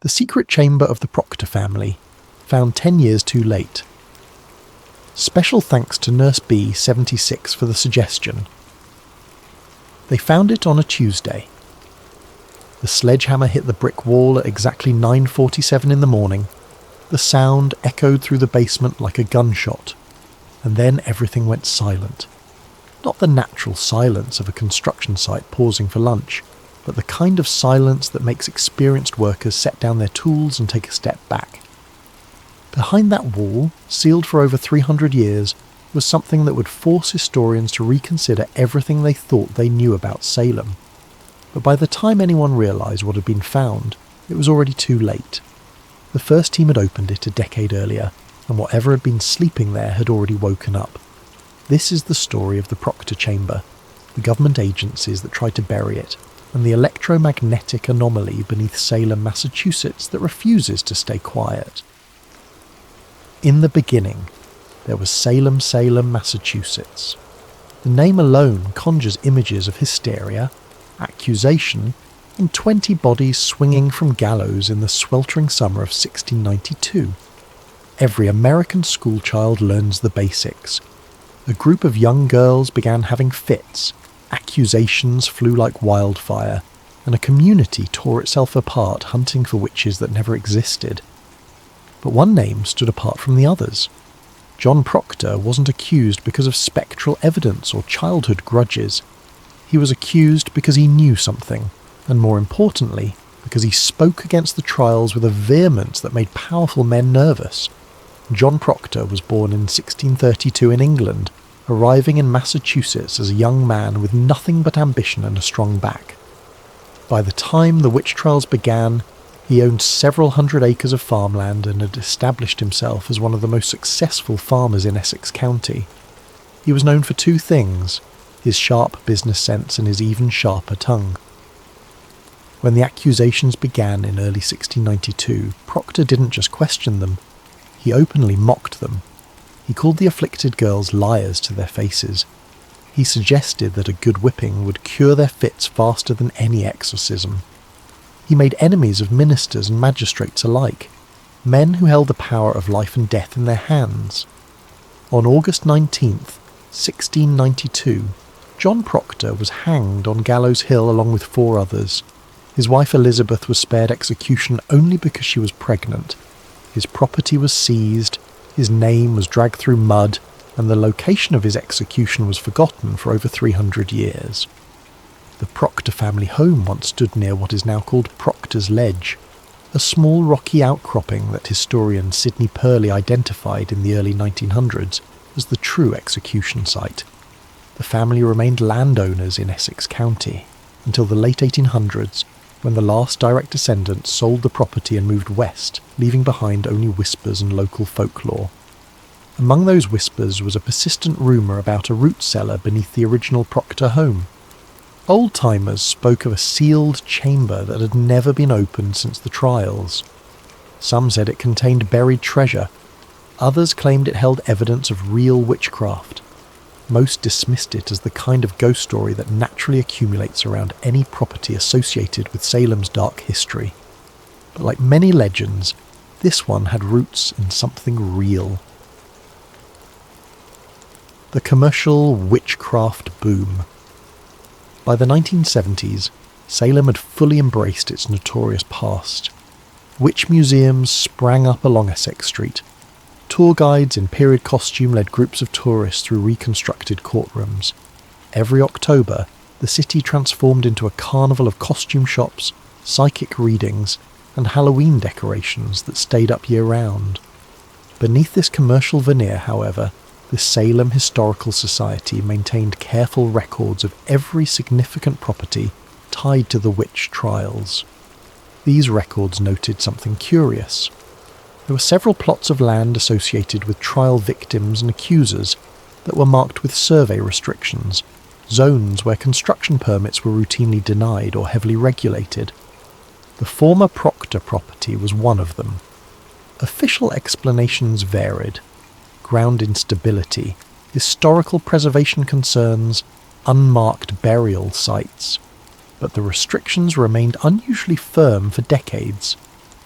The secret chamber of the Proctor family, found 10 years too late. Special thanks to Nurse B 76 for the suggestion. They found it on a Tuesday. The sledgehammer hit the brick wall at exactly 9:47 in the morning. The sound echoed through the basement like a gunshot, and then everything went silent. Not the natural silence of a construction site pausing for lunch, but the kind of silence that makes experienced workers set down their tools and take a step back. Behind that wall, sealed for over 300 years, was something that would force historians to reconsider everything they thought they knew about Salem. But by the time anyone realised what had been found, it was already too late. The first team had opened it a decade earlier, and whatever had been sleeping there had already woken up. This is the story of the Proctor Chamber, the government agencies that tried to bury it, and the electromagnetic anomaly beneath Salem, Massachusetts that refuses to stay quiet. In the beginning, there was Salem, Massachusetts. The name alone conjures images of hysteria, accusation, and 20 bodies swinging from gallows in the sweltering summer of 1692. Every American schoolchild learns the basics. A group of young girls began having fits, accusations flew like wildfire, and a community tore itself apart hunting for witches that never existed. But one name stood apart from the others. John Proctor wasn't accused because of spectral evidence or childhood grudges. He was accused because he knew something, and more importantly, because he spoke against the trials with a vehemence that made powerful men nervous. John Proctor was born in 1632 in England, arriving in Massachusetts as a young man with nothing but ambition and a strong back. By the time the witch trials began, he owned several hundred acres of farmland and had established himself as one of the most successful farmers in Essex County. He was known for two things: his sharp business sense and his even sharper tongue. When the accusations began in early 1692, Proctor didn't just question them, he openly mocked them. He called the afflicted girls liars to their faces. He suggested that a good whipping would cure their fits faster than any exorcism. He made enemies of ministers and magistrates alike, men who held the power of life and death in their hands. On August 19th, 1692, John Proctor was hanged on Gallows Hill along with 4 others. His wife Elizabeth was spared execution only because she was pregnant. His property was seized, his name was dragged through mud, and the location of his execution was forgotten for over 300 years. The Proctor family home once stood near what is now called Proctor's Ledge, a small rocky outcropping that historian Sidney Purley identified in the early 1900s as the true execution site. The family remained landowners in Essex County until the late 1800s, when the last direct descendants sold the property and moved west, leaving behind only whispers and local folklore. Among those whispers was a persistent rumour about a root cellar beneath the original Proctor home. Old-timers spoke of a sealed chamber that had never been opened since the trials. Some said it contained buried treasure. Others claimed it held evidence of real witchcraft. Most dismissed it as the kind of ghost story that naturally accumulates around any property associated with Salem's dark history. But like many legends, this one had roots in something real. The commercial witchcraft boom. By the 1970s, Salem had fully embraced its notorious past. Witch museums sprang up along Essex Street. Tour guides in period costume led groups of tourists through reconstructed courtrooms. Every October, the city transformed into a carnival of costume shops, psychic readings, and Halloween decorations that stayed up year-round. Beneath this commercial veneer, however, the Salem Historical Society maintained careful records of every significant property tied to the witch trials. These records noted something curious. There were several plots of land associated with trial victims and accusers that were marked with survey restrictions, zones where construction permits were routinely denied or heavily regulated. The former Proctor property was one of them. Official explanations varied: ground instability, historical preservation concerns, unmarked burial sites. But the restrictions remained unusually firm for decades.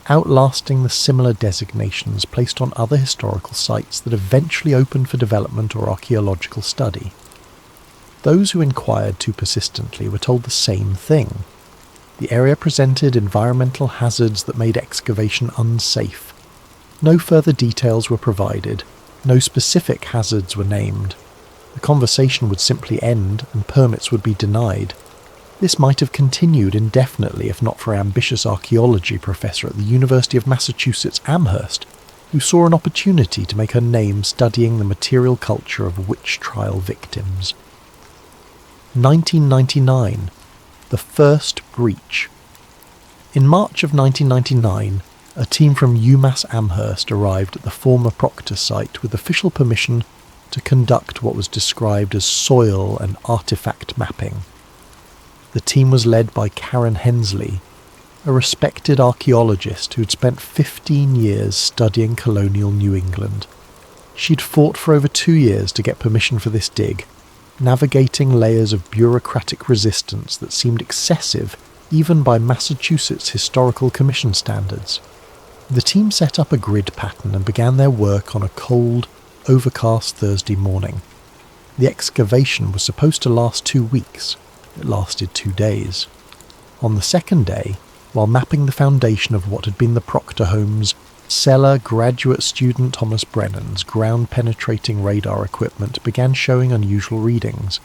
outlasting the similar designations placed on other historical sites that eventually opened for development or archaeological study. Those who inquired too persistently were told the same thing. The area presented environmental hazards that made excavation unsafe. No further details were provided, no specific hazards were named. The conversation would simply end and permits would be denied. This might have continued indefinitely if not for an ambitious archaeology professor at the University of Massachusetts Amherst, who saw an opportunity to make her name studying the material culture of witch trial victims. 1999. The first breach. In March of 1999, a team from UMass Amherst arrived at the former Proctor site with official permission to conduct what was described as soil and artifact mapping. The team was led by Karen Hensley, a respected archaeologist who'd spent 15 years studying colonial New England. She'd fought for over 2 years to get permission for this dig, navigating layers of bureaucratic resistance that seemed excessive even by Massachusetts Historical Commission standards. The team set up a grid pattern and began their work on a cold, overcast Thursday morning. The excavation was supposed to last 2 weeks. It lasted 2 days. On the second day, while mapping the foundation of what had been the Proctor home's cellar, graduate student Thomas Brennan's ground-penetrating radar equipment began showing unusual readings.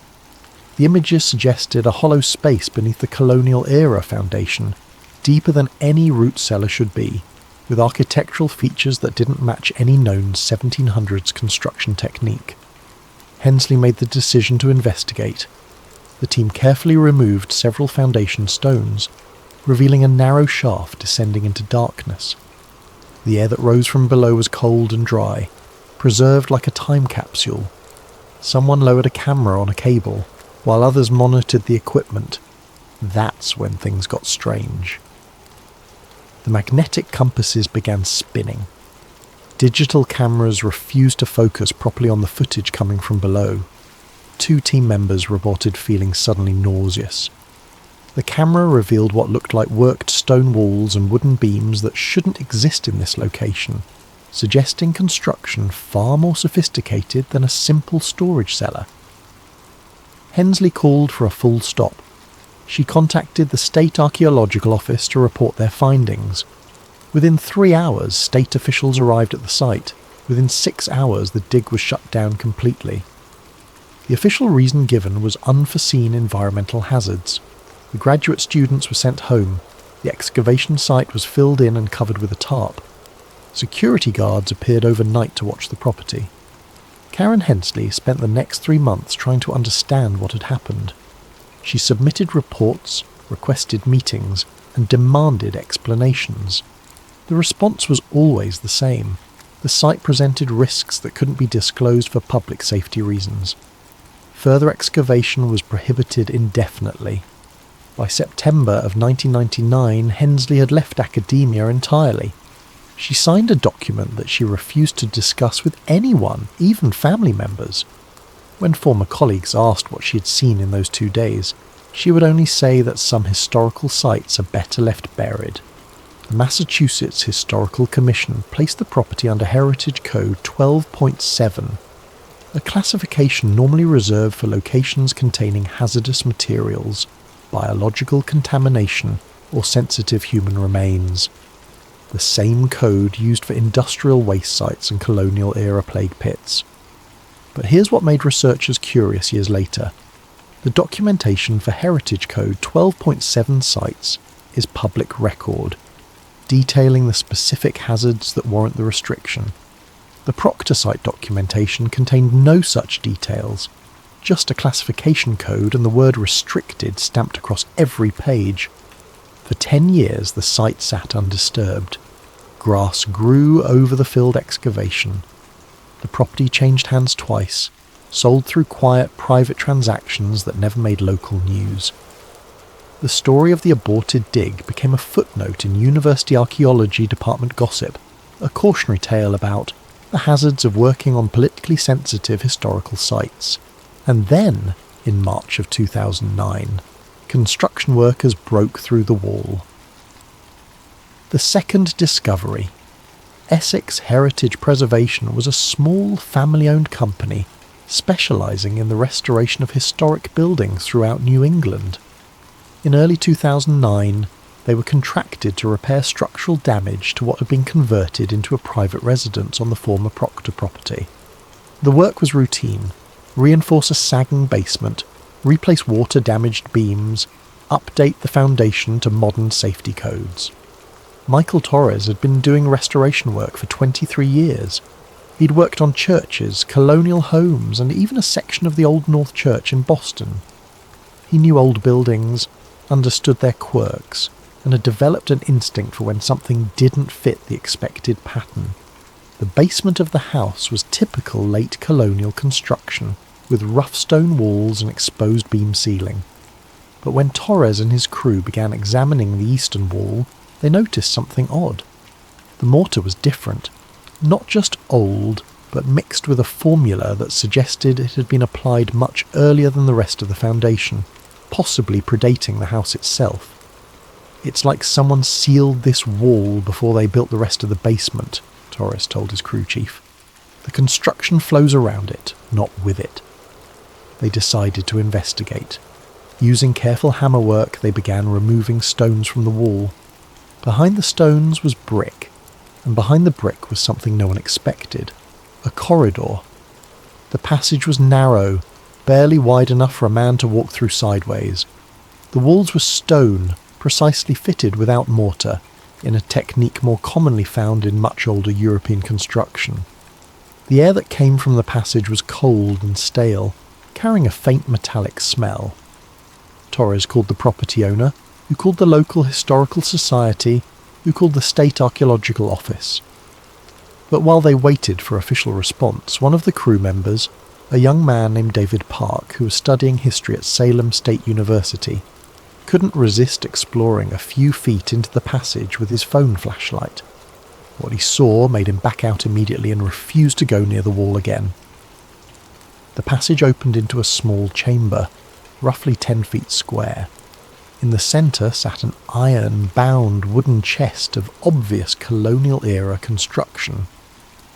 The images suggested a hollow space beneath the colonial-era foundation, deeper than any root cellar should be, with architectural features that didn't match any known 1700s construction technique. Hensley made the decision to investigate. The team carefully removed several foundation stones, revealing a narrow shaft descending into darkness. The air that rose from below was cold and dry, preserved like a time capsule. Someone lowered a camera on a cable, while others monitored the equipment. That's when things got strange. The magnetic compasses began spinning. Digital cameras refused to focus properly on the footage coming from below. 2 team members reported feeling suddenly nauseous. The camera revealed what looked like worked stone walls and wooden beams that shouldn't exist in this location, suggesting construction far more sophisticated than a simple storage cellar. Hensley called for a full stop. She contacted the State Archaeological Office to report their findings. Within 3 hours, state officials arrived at the site. Within 6 hours, the dig was shut down completely. The official reason given was unforeseen environmental hazards. The graduate students were sent home. The excavation site was filled in and covered with a tarp. Security guards appeared overnight to watch the property. Karen Hensley spent the next 3 months trying to understand what had happened. She submitted reports, requested meetings, and demanded explanations. The response was always the same. The site presented risks that couldn't be disclosed for public safety reasons. Further excavation was prohibited indefinitely. By September of 1999, Hensley had left academia entirely. She signed a document that she refused to discuss with anyone, even family members. When former colleagues asked what she had seen in those 2 days, she would only say that some historical sites are better left buried. The Massachusetts Historical Commission placed the property under Heritage Code 12.7, a classification normally reserved for locations containing hazardous materials, biological contamination, or sensitive human remains. The same code used for industrial waste sites and colonial-era plague pits. But here's what made researchers curious years later. The documentation for Heritage Code 12.7 sites is public record, detailing the specific hazards that warrant the restriction. The Proctor site documentation contained no such details, just a classification code and the word restricted stamped across every page. For 10 years the site sat undisturbed. Grass grew over the filled excavation. The property changed hands twice, sold through quiet private transactions that never made local news. The story of the aborted dig became a footnote in University Archaeology Department gossip, a cautionary tale about the hazards of working on politically sensitive historical sites. And then, in March of 2009, construction workers broke through the wall. The second discovery. Essex Heritage Preservation was a small family-owned company specialising in the restoration of historic buildings throughout New England. In early 2009, they were contracted to repair structural damage to what had been converted into a private residence on the former Proctor property. The work was routine: reinforce a sagging basement, replace water-damaged beams, update the foundation to modern safety codes. Michael Torres had been doing restoration work for 23 years. He'd worked on churches, colonial homes, and even a section of the Old North Church in Boston. He knew old buildings, understood their quirks, and had developed an instinct for when something didn't fit the expected pattern. The basement of the house was typical late colonial construction, with rough stone walls and exposed beam ceiling. But when Torres and his crew began examining the eastern wall, they noticed something odd. The mortar was different, not just old, but mixed with a formula that suggested it had been applied much earlier than the rest of the foundation, possibly predating the house itself. "It's like someone sealed this wall before they built the rest of the basement," Torres told his crew chief. "The construction flows around it, not with it." They decided to investigate. Using careful hammerwork, they began removing stones from the wall. Behind the stones was brick, and behind the brick was something no one expected: a corridor. The passage was narrow, barely wide enough for a man to walk through sideways. The walls were stone, precisely fitted without mortar, in a technique more commonly found in much older European construction. The air that came from the passage was cold and stale, carrying a faint metallic smell. Torres called the property owner, who called the local historical society, who called the state archaeological office. But while they waited for official response, one of the crew members, a young man named David Park, who was studying history at Salem State University, couldn't resist exploring a few feet into the passage with his phone flashlight. What he saw made him back out immediately and refuse to go near the wall again. The passage opened into a small chamber, roughly 10 feet square. In the centre sat an iron-bound wooden chest of obvious colonial-era construction.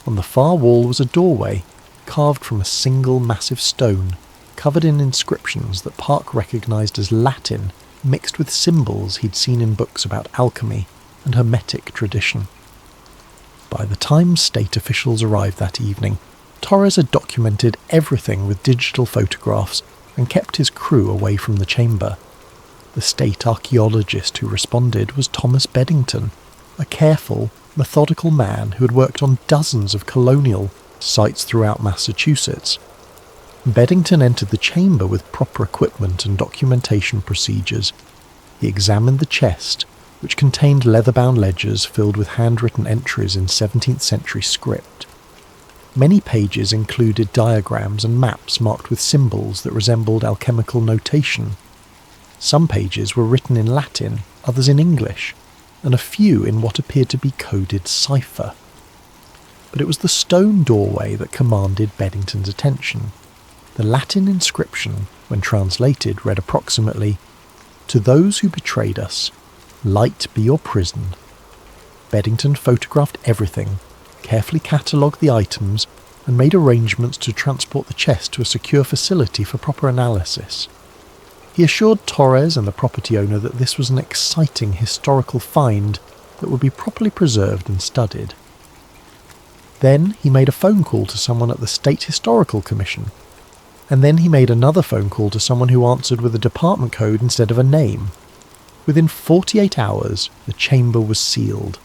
On the far wall was a doorway, carved from a single massive stone, covered in inscriptions that Park recognised as Latin, mixed with symbols he'd seen in books about alchemy and Hermetic tradition. By the time state officials arrived that evening, Torres had documented everything with digital photographs and kept his crew away from the chamber. The state archaeologist who responded was Thomas Beddington, a careful, methodical man who had worked on dozens of colonial sites throughout Massachusetts. Beddington entered the chamber with proper equipment and documentation procedures. He examined the chest, which contained leather-bound ledgers filled with handwritten entries in 17th century script. Many pages included diagrams and maps marked with symbols that resembled alchemical notation. Some pages were written in Latin, others in English, and a few in what appeared to be coded cipher. But it was the stone doorway that commanded Beddington's attention. The Latin inscription, when translated, read approximately, "To those who betrayed us, light be your prison." Beddington photographed everything, carefully catalogued the items, and made arrangements to transport the chest to a secure facility for proper analysis. He assured Torres and the property owner that this was an exciting historical find that would be properly preserved and studied. Then he made a phone call to someone at the State Historical Commission, and then he made another phone call to someone who answered with a department code instead of a name. Within 48 hours, the chamber was sealed.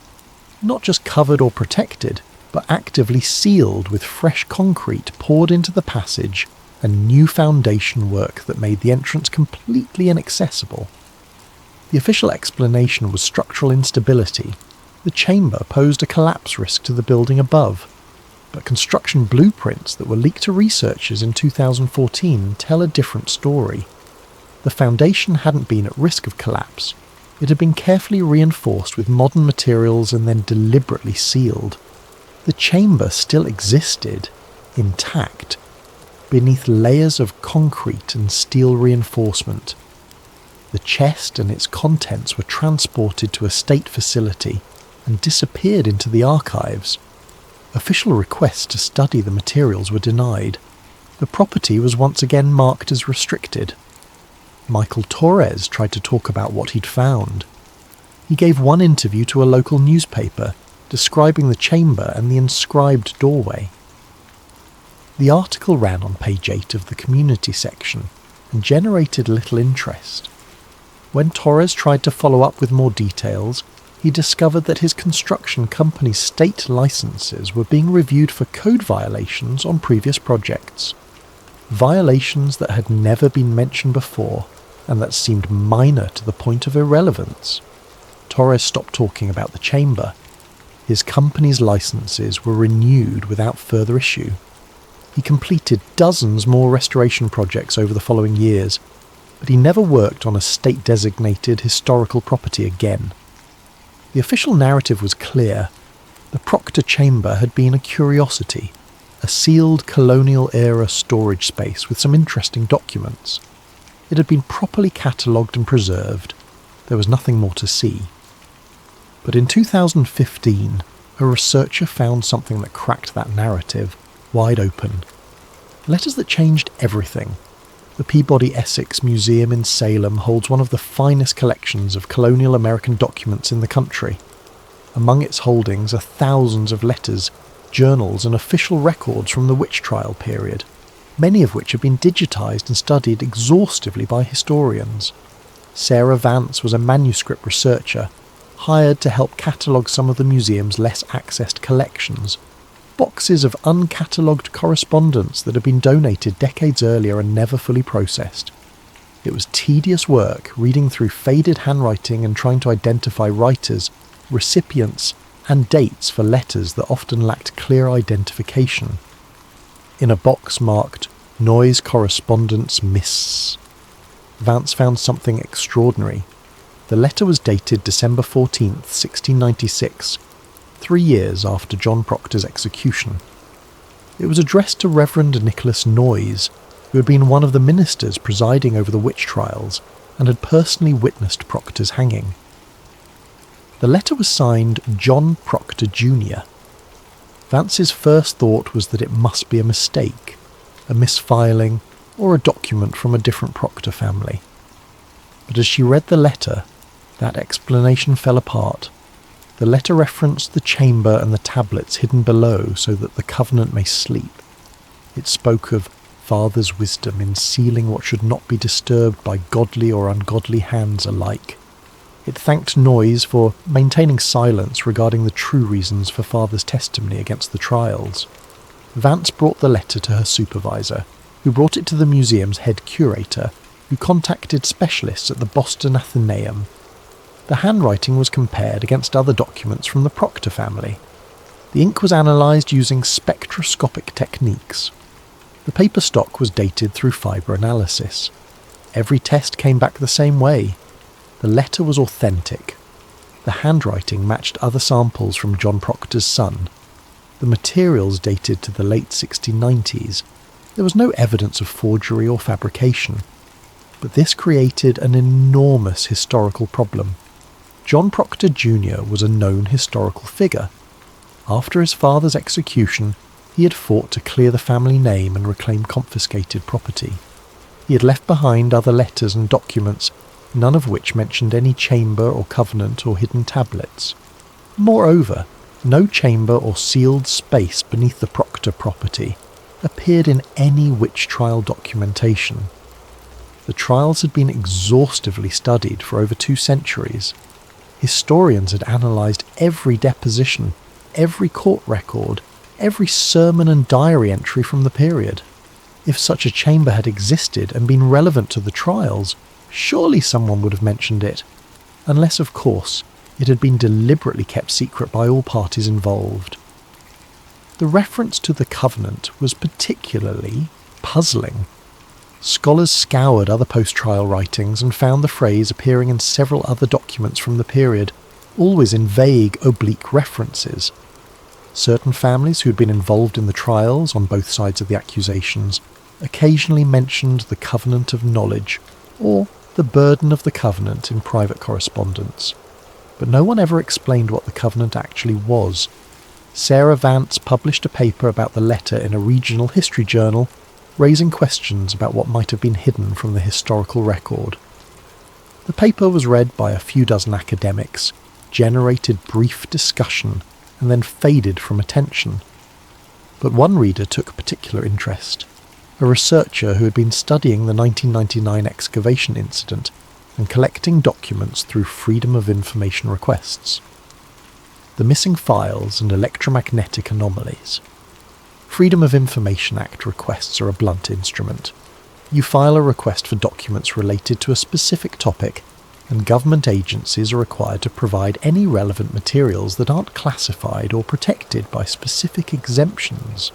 Not just covered or protected, but actively sealed with fresh concrete poured into the passage and new foundation work that made the entrance completely inaccessible. The official explanation was structural instability. The chamber posed a collapse risk to the building above, but construction blueprints that were leaked to researchers in 2014 tell a different story. The foundation hadn't been at risk of collapse. It had been carefully reinforced with modern materials and then deliberately sealed. The chamber still existed, intact, beneath layers of concrete and steel reinforcement. The chest and its contents were transported to a state facility, and disappeared into the archives. Official requests to study the materials were denied. The property was once again marked as restricted. Michael Torres tried to talk about what he'd found. He gave one interview to a local newspaper, describing the chamber and the inscribed doorway. The article ran on page 8 of the community section and generated little interest. When Torres tried to follow up with more details, he discovered that his construction company's state licenses were being reviewed for code violations on previous projects. Violations that had never been mentioned before and that seemed minor to the point of irrelevance. Torres stopped talking about the chamber. His company's licenses were renewed without further issue. He completed dozens more restoration projects over the following years, but he never worked on a state-designated historical property again. The official narrative was clear. The Proctor chamber had been a curiosity, a sealed colonial-era storage space with some interesting documents. It had been properly catalogued and preserved. There was nothing more to see. But in 2015, a researcher found something that cracked that narrative wide open. Letters that changed everything. The Peabody Essex Museum in Salem holds one of the finest collections of colonial American documents in the country. Among its holdings are thousands of letters, journals and official records from the witch trial period, many of which have been digitized and studied exhaustively by historians. Sarah Vance was a manuscript researcher, hired to help catalogue some of the museum's less accessed collections. Boxes of uncatalogued correspondence that had been donated decades earlier and never fully processed. It was tedious work reading through faded handwriting and trying to identify writers, recipients, and dates for letters that often lacked clear identification. In a box marked "Noise Correspondence Miss," Vance found something extraordinary. The letter was dated December 14th, 1696, 3 years after John Proctor's execution. It was addressed to Reverend Nicholas Noyes, who had been one of the ministers presiding over the witch trials and had personally witnessed Proctor's hanging. The letter was signed John Proctor Jr. Vance's first thought was that it must be a mistake, a misfiling, or a document from a different Proctor family. But as she read the letter, that explanation fell apart. The letter referenced the chamber and the tablets hidden below so that the covenant may sleep. It spoke of Father's wisdom in sealing what should not be disturbed by godly or ungodly hands alike. It thanked Noyes for maintaining silence regarding the true reasons for Father's testimony against the trials. Vance brought the letter to her supervisor, who brought it to the museum's head curator, who contacted specialists at the Boston Athenaeum. The handwriting was compared against other documents from the Proctor family. The ink was analysed using spectroscopic techniques. The paper stock was dated through fibre analysis. Every test came back the same way. The letter was authentic. The handwriting matched other samples from John Proctor's son. The materials dated to the late 1690s. There was no evidence of forgery or fabrication. But this created an enormous historical problem. John Proctor Jr. was a known historical figure. After his father's execution, he had fought to clear the family name and reclaim confiscated property. He had left behind other letters and documents, none of which mentioned any chamber or covenant or hidden tablets. Moreover, no chamber or sealed space beneath the Proctor property appeared in any witch trial documentation. The trials had been exhaustively studied for over 2 centuries. Historians had analysed every deposition, every court record, every sermon and diary entry from the period. If such a chamber had existed and been relevant to the trials, surely someone would have mentioned it, unless, of course, it had been deliberately kept secret by all parties involved. The reference to the covenant was particularly puzzling. Scholars scoured other post-trial writings and found the phrase appearing in several other documents from the period, always in vague, oblique references. Certain families who had been involved in the trials on both sides of the accusations occasionally mentioned the covenant of knowledge, or the burden of the covenant in private correspondence. but no one ever explained what the covenant actually was. Sarah Vance published a paper about the letter in a regional history journal, raising questions about what might have been hidden from the historical record. The paper was read by a few dozen academics, generated brief discussion, and then faded from attention. But one reader took particular interest, a researcher who had been studying the 1999 excavation incident and collecting documents through Freedom of Information requests. The missing files and electromagnetic anomalies. Freedom of Information Act requests are a blunt instrument. You file a request for documents related to a specific topic, and government agencies are required to provide any relevant materials that aren't classified or protected by specific exemptions.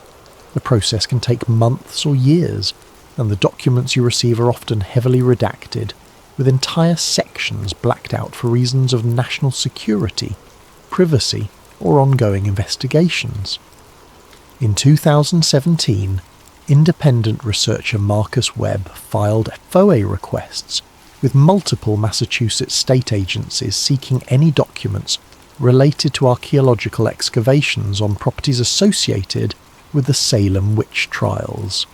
The process can take months or years, and the documents you receive are often heavily redacted, with entire sections blacked out for reasons of national security, privacy, or ongoing investigations. In 2017, independent researcher Marcus Webb filed FOA requests with multiple Massachusetts state agencies seeking any documents related to archaeological excavations on properties associated with the Salem witch trials.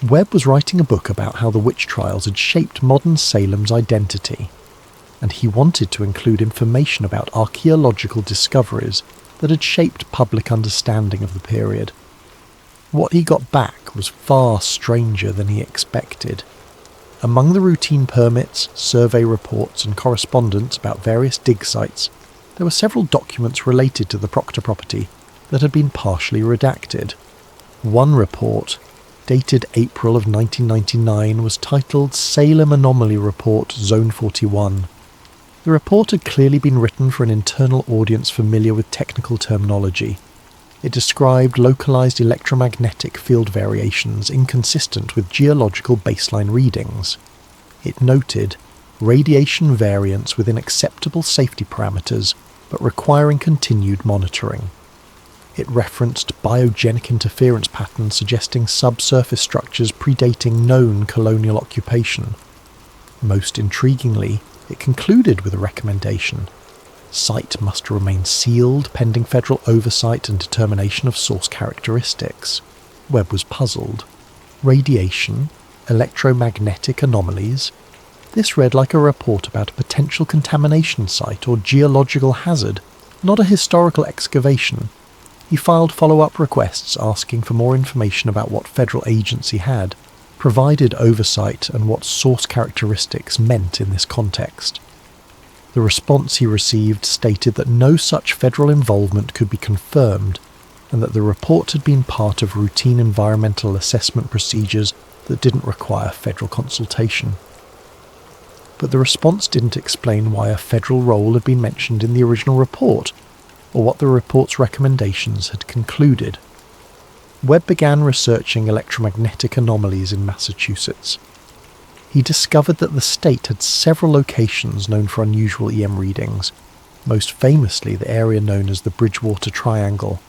Webb was writing a book about how the witch trials had shaped modern Salem's identity, and he wanted to include information about archaeological discoveries that had shaped public understanding of the period. What he got back was far stranger than he expected. Among the routine permits, survey reports and correspondence about various dig sites, there were several documents related to the Proctor property that had been partially redacted. One report, dated April of 1999, was titled Salem Anomaly Report Zone 41. The report had clearly been written for an internal audience familiar with technical terminology. It described localized electromagnetic field variations inconsistent with geological baseline readings. It noted radiation variance within acceptable safety parameters, but requiring continued monitoring. It referenced biogenic interference patterns suggesting subsurface structures predating known colonial occupation. Most intriguingly, it concluded with a recommendation. Site must remain sealed pending federal oversight and determination of source characteristics. Webb was puzzled. Radiation? Electromagnetic anomalies? This read like a report about a potential contamination site or geological hazard, not a historical excavation. He filed follow-up requests asking for more information about what federal agency had provided oversight and what source characteristics meant in this context. The response he received stated that no such federal involvement could be confirmed, and that the report had been part of routine environmental assessment procedures that didn't require federal consultation. But the response didn't explain why a federal role had been mentioned in the original report, or what the report's recommendations had concluded. Webb began researching electromagnetic anomalies in Massachusetts. He discovered that the state had several locations known for unusual EM readings, most famously the area known as the Bridgewater Triangle,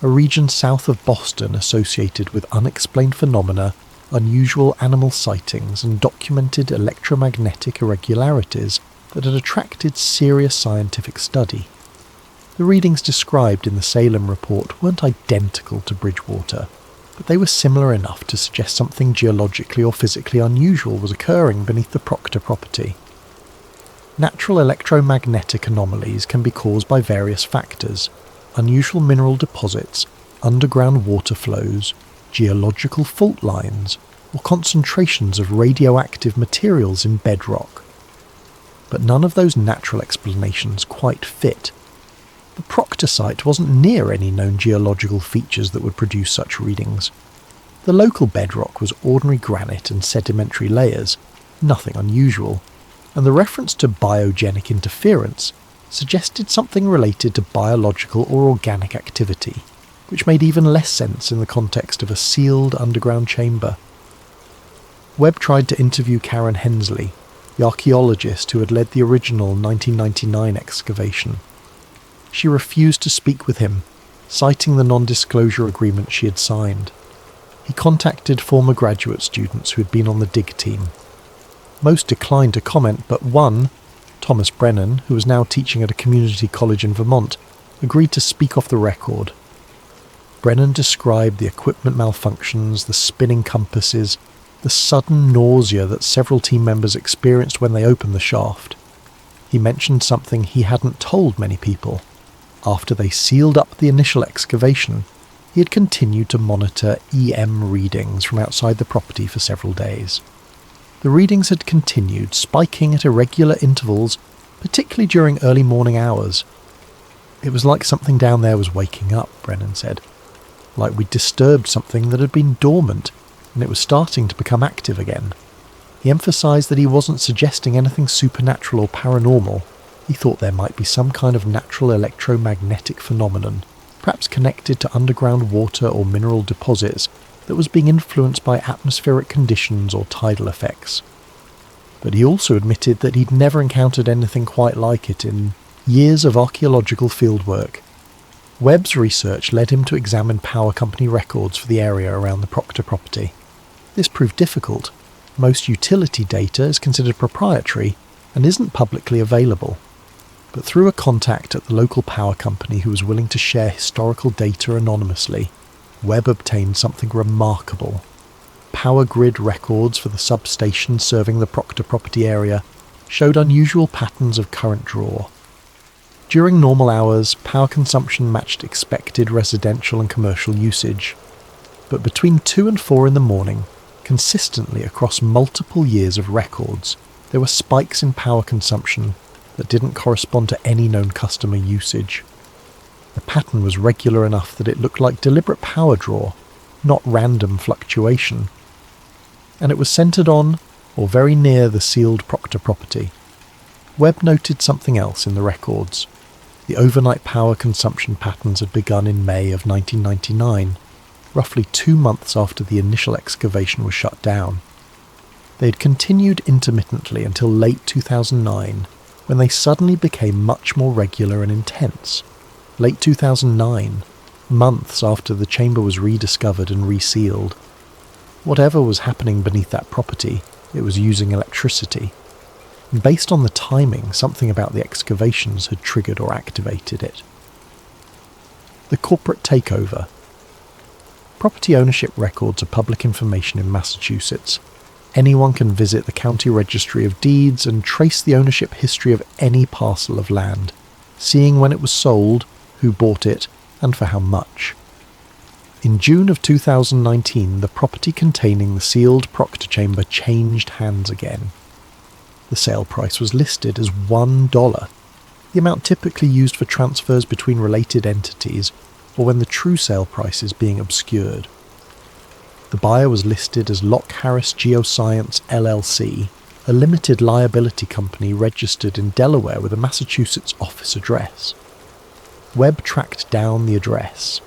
a region south of Boston associated with unexplained phenomena, unusual animal sightings, and documented electromagnetic irregularities that had attracted serious scientific study. The readings described in the Salem report weren't identical to Bridgewater, but they were similar enough to suggest something geologically or physically unusual was occurring beneath the Proctor property. Natural electromagnetic anomalies can be caused by various factors: unusual mineral deposits, underground water flows, geological fault lines, or concentrations of radioactive materials in bedrock. But none of those natural explanations quite fit. The Proctor site wasn't near any known geological features that would produce such readings. The local bedrock was ordinary granite and sedimentary layers, nothing unusual, and the reference to biogenic interference suggested something related to biological or organic activity, which made even less sense in the context of a sealed underground chamber. Webb tried to interview Karen Hensley, the archaeologist who had led the original 1999 excavation. She refused to speak with him, citing the non-disclosure agreement she had signed. He contacted former graduate students who had been on the dig team. Most declined to comment, but one, Thomas Brennan, who was now teaching at a community college in Vermont, agreed to speak off the record. Brennan described the equipment malfunctions, the spinning compasses, the sudden nausea that several team members experienced when they opened the shaft. He mentioned something he hadn't told many people. After they sealed up the initial excavation, he had continued to monitor EM readings from outside the property for several days. The readings had continued, spiking at irregular intervals, particularly during early morning hours. It was like something down there was waking up, Brennan said. Like we'd disturbed something that had been dormant, and it was starting to become active again. He emphasised that he wasn't suggesting anything supernatural or paranormal. He thought there might be some kind of natural electromagnetic phenomenon, perhaps connected to underground water or mineral deposits, that was being influenced by atmospheric conditions or tidal effects. But he also admitted that he'd never encountered anything quite like it in years of archaeological fieldwork. Webb's research led him to examine power company records for the area around the Proctor property. This proved difficult. Most utility data is considered proprietary and isn't publicly available. But through a contact at the local power company who was willing to share historical data anonymously, Webb obtained something remarkable. Power grid records for the substation serving the Proctor property area showed unusual patterns of current draw. During normal hours, power consumption matched expected residential and commercial usage. But between 2 and 4 in the morning, consistently across multiple years of records, there were spikes in power consumption that didn't correspond to any known customer usage. The pattern was regular enough that it looked like deliberate power draw, not random fluctuation. And it was centred on, or very near, the sealed Proctor property. Webb noted something else in the records. The overnight power consumption patterns had begun in May of 1999, roughly 2 months after the initial excavation was shut down. They had continued intermittently until late 2009, when they suddenly became much more regular and intense. Late 2009, months after the chamber was rediscovered and resealed. Whatever was happening beneath that property, it was using electricity. And based on the timing, something about the excavations had triggered or activated it. The corporate takeover. Property ownership records are public information in Massachusetts. Anyone can visit the county registry of deeds and trace the ownership history of any parcel of land, seeing when it was sold, who bought it, and for how much. In June of 2019, the property containing the sealed Proctor chamber changed hands again. The sale price was listed as $1, the amount typically used for transfers between related entities or when the true sale price is being obscured. The buyer was listed as Lock Harris Geoscience LLC, a limited liability company registered in Delaware with a Massachusetts office address. Webb tracked down the address.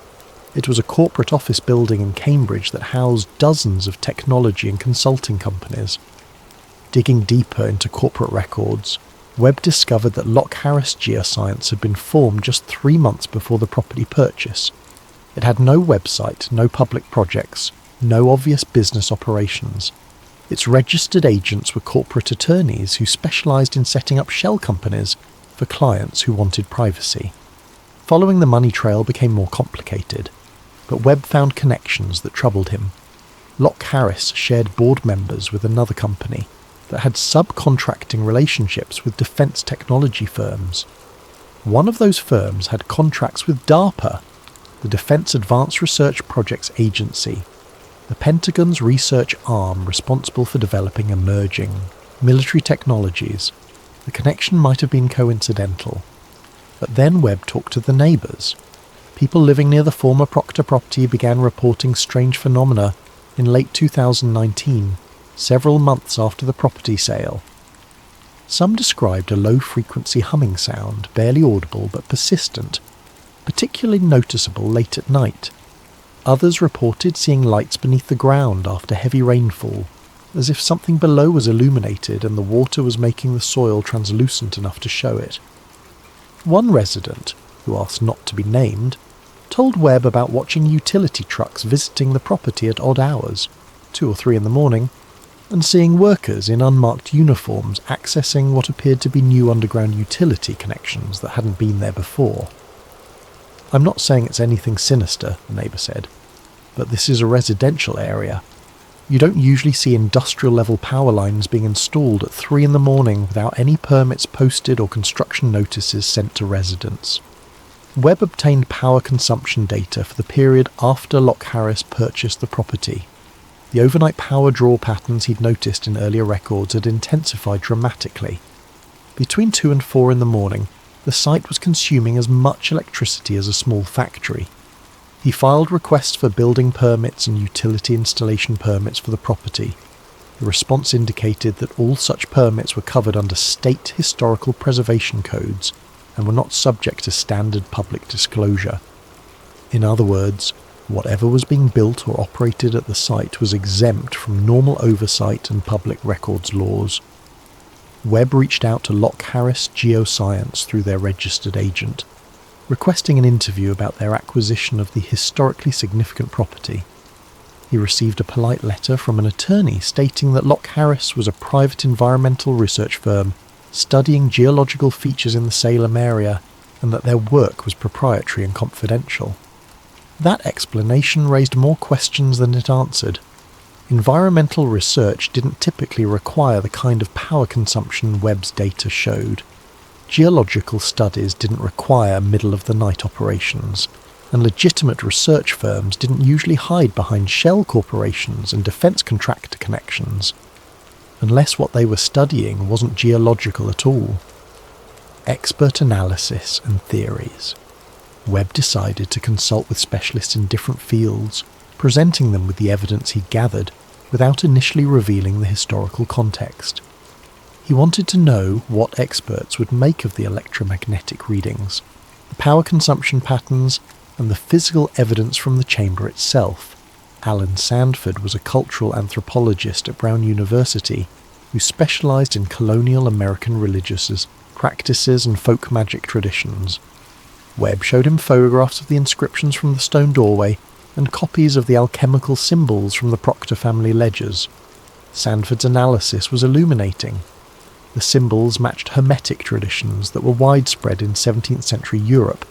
It was a corporate office building in Cambridge that housed dozens of technology and consulting companies. Digging deeper into corporate records, Webb discovered that Lock Harris Geoscience had been formed just 3 months before the property purchase. It had no website, no public projects, no obvious business operations. Its registered agents were corporate attorneys who specialised in setting up shell companies for clients who wanted privacy. Following the money trail became more complicated, but Webb found connections that troubled him. Lock Harris shared board members with another company that had subcontracting relationships with defence technology firms. One of those firms had contracts with DARPA, the Defence Advanced Research Projects Agency, the Pentagon's research arm responsible for developing emerging military technologies. The connection might have been coincidental. But then Webb talked to the neighbours. People living near the former Proctor property began reporting strange phenomena in late 2019, several months after the property sale. Some described a low-frequency humming sound, barely audible but persistent, particularly noticeable late at night. Others reported seeing lights beneath the ground after heavy rainfall, as if something below was illuminated and the water was making the soil translucent enough to show it. One resident, who asked not to be named, told Webb about watching utility trucks visiting the property at odd hours, 2 or 3 in the morning, and seeing workers in unmarked uniforms accessing what appeared to be new underground utility connections that hadn't been there before. "I'm not saying it's anything sinister," the neighbour said, "but this is a residential area. You don't usually see industrial-level power lines being installed at 3 in the morning without any permits posted or construction notices sent to residents." Webb obtained power consumption data for the period after Loch Harris purchased the property. The overnight power draw patterns he'd noticed in earlier records had intensified dramatically. Between 2 and 4 in the morning, the site was consuming as much electricity as a small factory. He filed requests for building permits and utility installation permits for the property. The response indicated that all such permits were covered under state historical preservation codes and were not subject to standard public disclosure. In other words, whatever was being built or operated at the site was exempt from normal oversight and public records laws. Webb reached out to Loch Harris Geoscience through their registered agent, requesting an interview about their acquisition of the historically significant property. He received a polite letter from an attorney stating that Loch Harris was a private environmental research firm studying geological features in the Salem area and that their work was proprietary and confidential. That explanation raised more questions than it answered. Environmental research didn't typically require the kind of power consumption Webb's data showed. Geological studies didn't require middle-of-the-night operations, and legitimate research firms didn't usually hide behind shell corporations and defence contractor connections, unless what they were studying wasn't geological at all. Expert analysis and theories. Webb decided to consult with specialists in different fields, presenting them with the evidence he'd gathered, without initially revealing the historical context. He wanted to know what experts would make of the electromagnetic readings, the power consumption patterns, and the physical evidence from the chamber itself. Alan Sandford was a cultural anthropologist at Brown University who specialised in colonial American religious practices and folk magic traditions. Webb showed him photographs of the inscriptions from the stone doorway and copies of the alchemical symbols from the Proctor family ledgers. Sandford's analysis was illuminating. The symbols matched Hermetic traditions that were widespread in 17th century Europe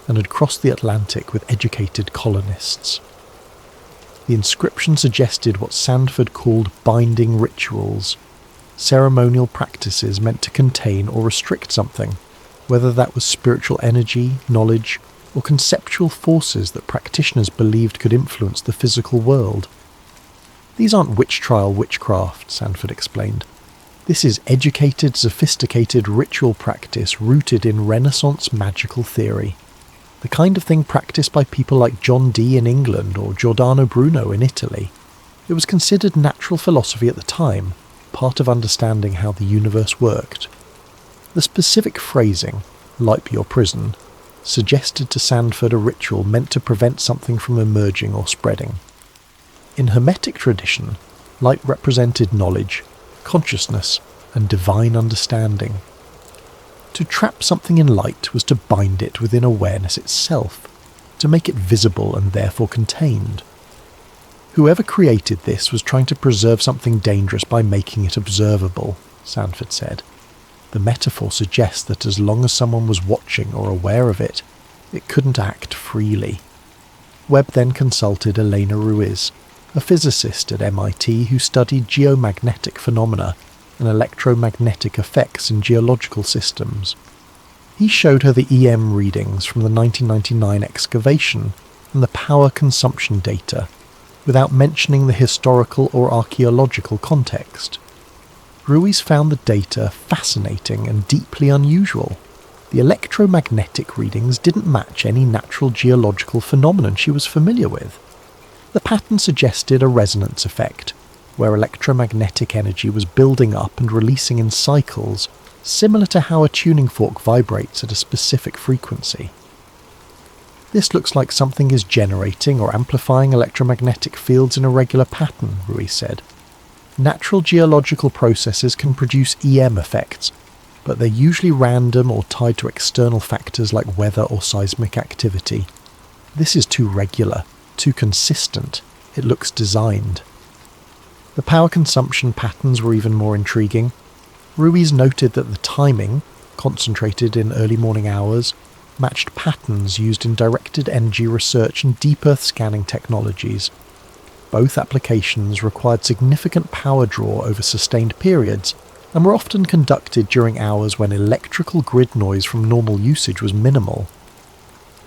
and had crossed the Atlantic with educated colonists. The inscription suggested what Sandford called binding rituals, ceremonial practices meant to contain or restrict something, whether that was spiritual energy, knowledge, or conceptual forces that practitioners believed could influence the physical world. "These aren't witch trial witchcraft," Sandford explained. "This is educated, sophisticated ritual practice rooted in Renaissance magical theory. The kind of thing practiced by people like John Dee in England or Giordano Bruno in Italy. It was considered natural philosophy at the time, part of understanding how the universe worked." The specific phrasing, "light be your prison," suggested to Sandford a ritual meant to prevent something from emerging or spreading. In Hermetic tradition, light represented knowledge, consciousness, and divine understanding. To trap something in light was to bind it within awareness itself, to make it visible and therefore contained. Whoever created this was trying to preserve something dangerous by making it observable, Sandford said. The metaphor suggests that as long as someone was watching or aware of it, it couldn't act freely. Webb then consulted Elena Ruiz, a physicist at MIT who studied geomagnetic phenomena and electromagnetic effects in geological systems. He showed her the EM readings from the 1999 excavation and the power consumption data, without mentioning the historical or archaeological context. Ruiz found the data fascinating and deeply unusual. The electromagnetic readings didn't match any natural geological phenomenon she was familiar with. The pattern suggested a resonance effect, where electromagnetic energy was building up and releasing in cycles, similar to how a tuning fork vibrates at a specific frequency. "This looks like something is generating or amplifying electromagnetic fields in a regular pattern," Ruiz said. "Natural geological processes can produce EM effects, but they're usually random or tied to external factors like weather or seismic activity. This is too regular, too consistent. It looks designed." The power consumption patterns were even more intriguing. Ruiz noted that the timing, concentrated in early morning hours, matched patterns used in directed energy research and deep earth scanning technologies. Both applications required significant power draw over sustained periods and were often conducted during hours when electrical grid noise from normal usage was minimal.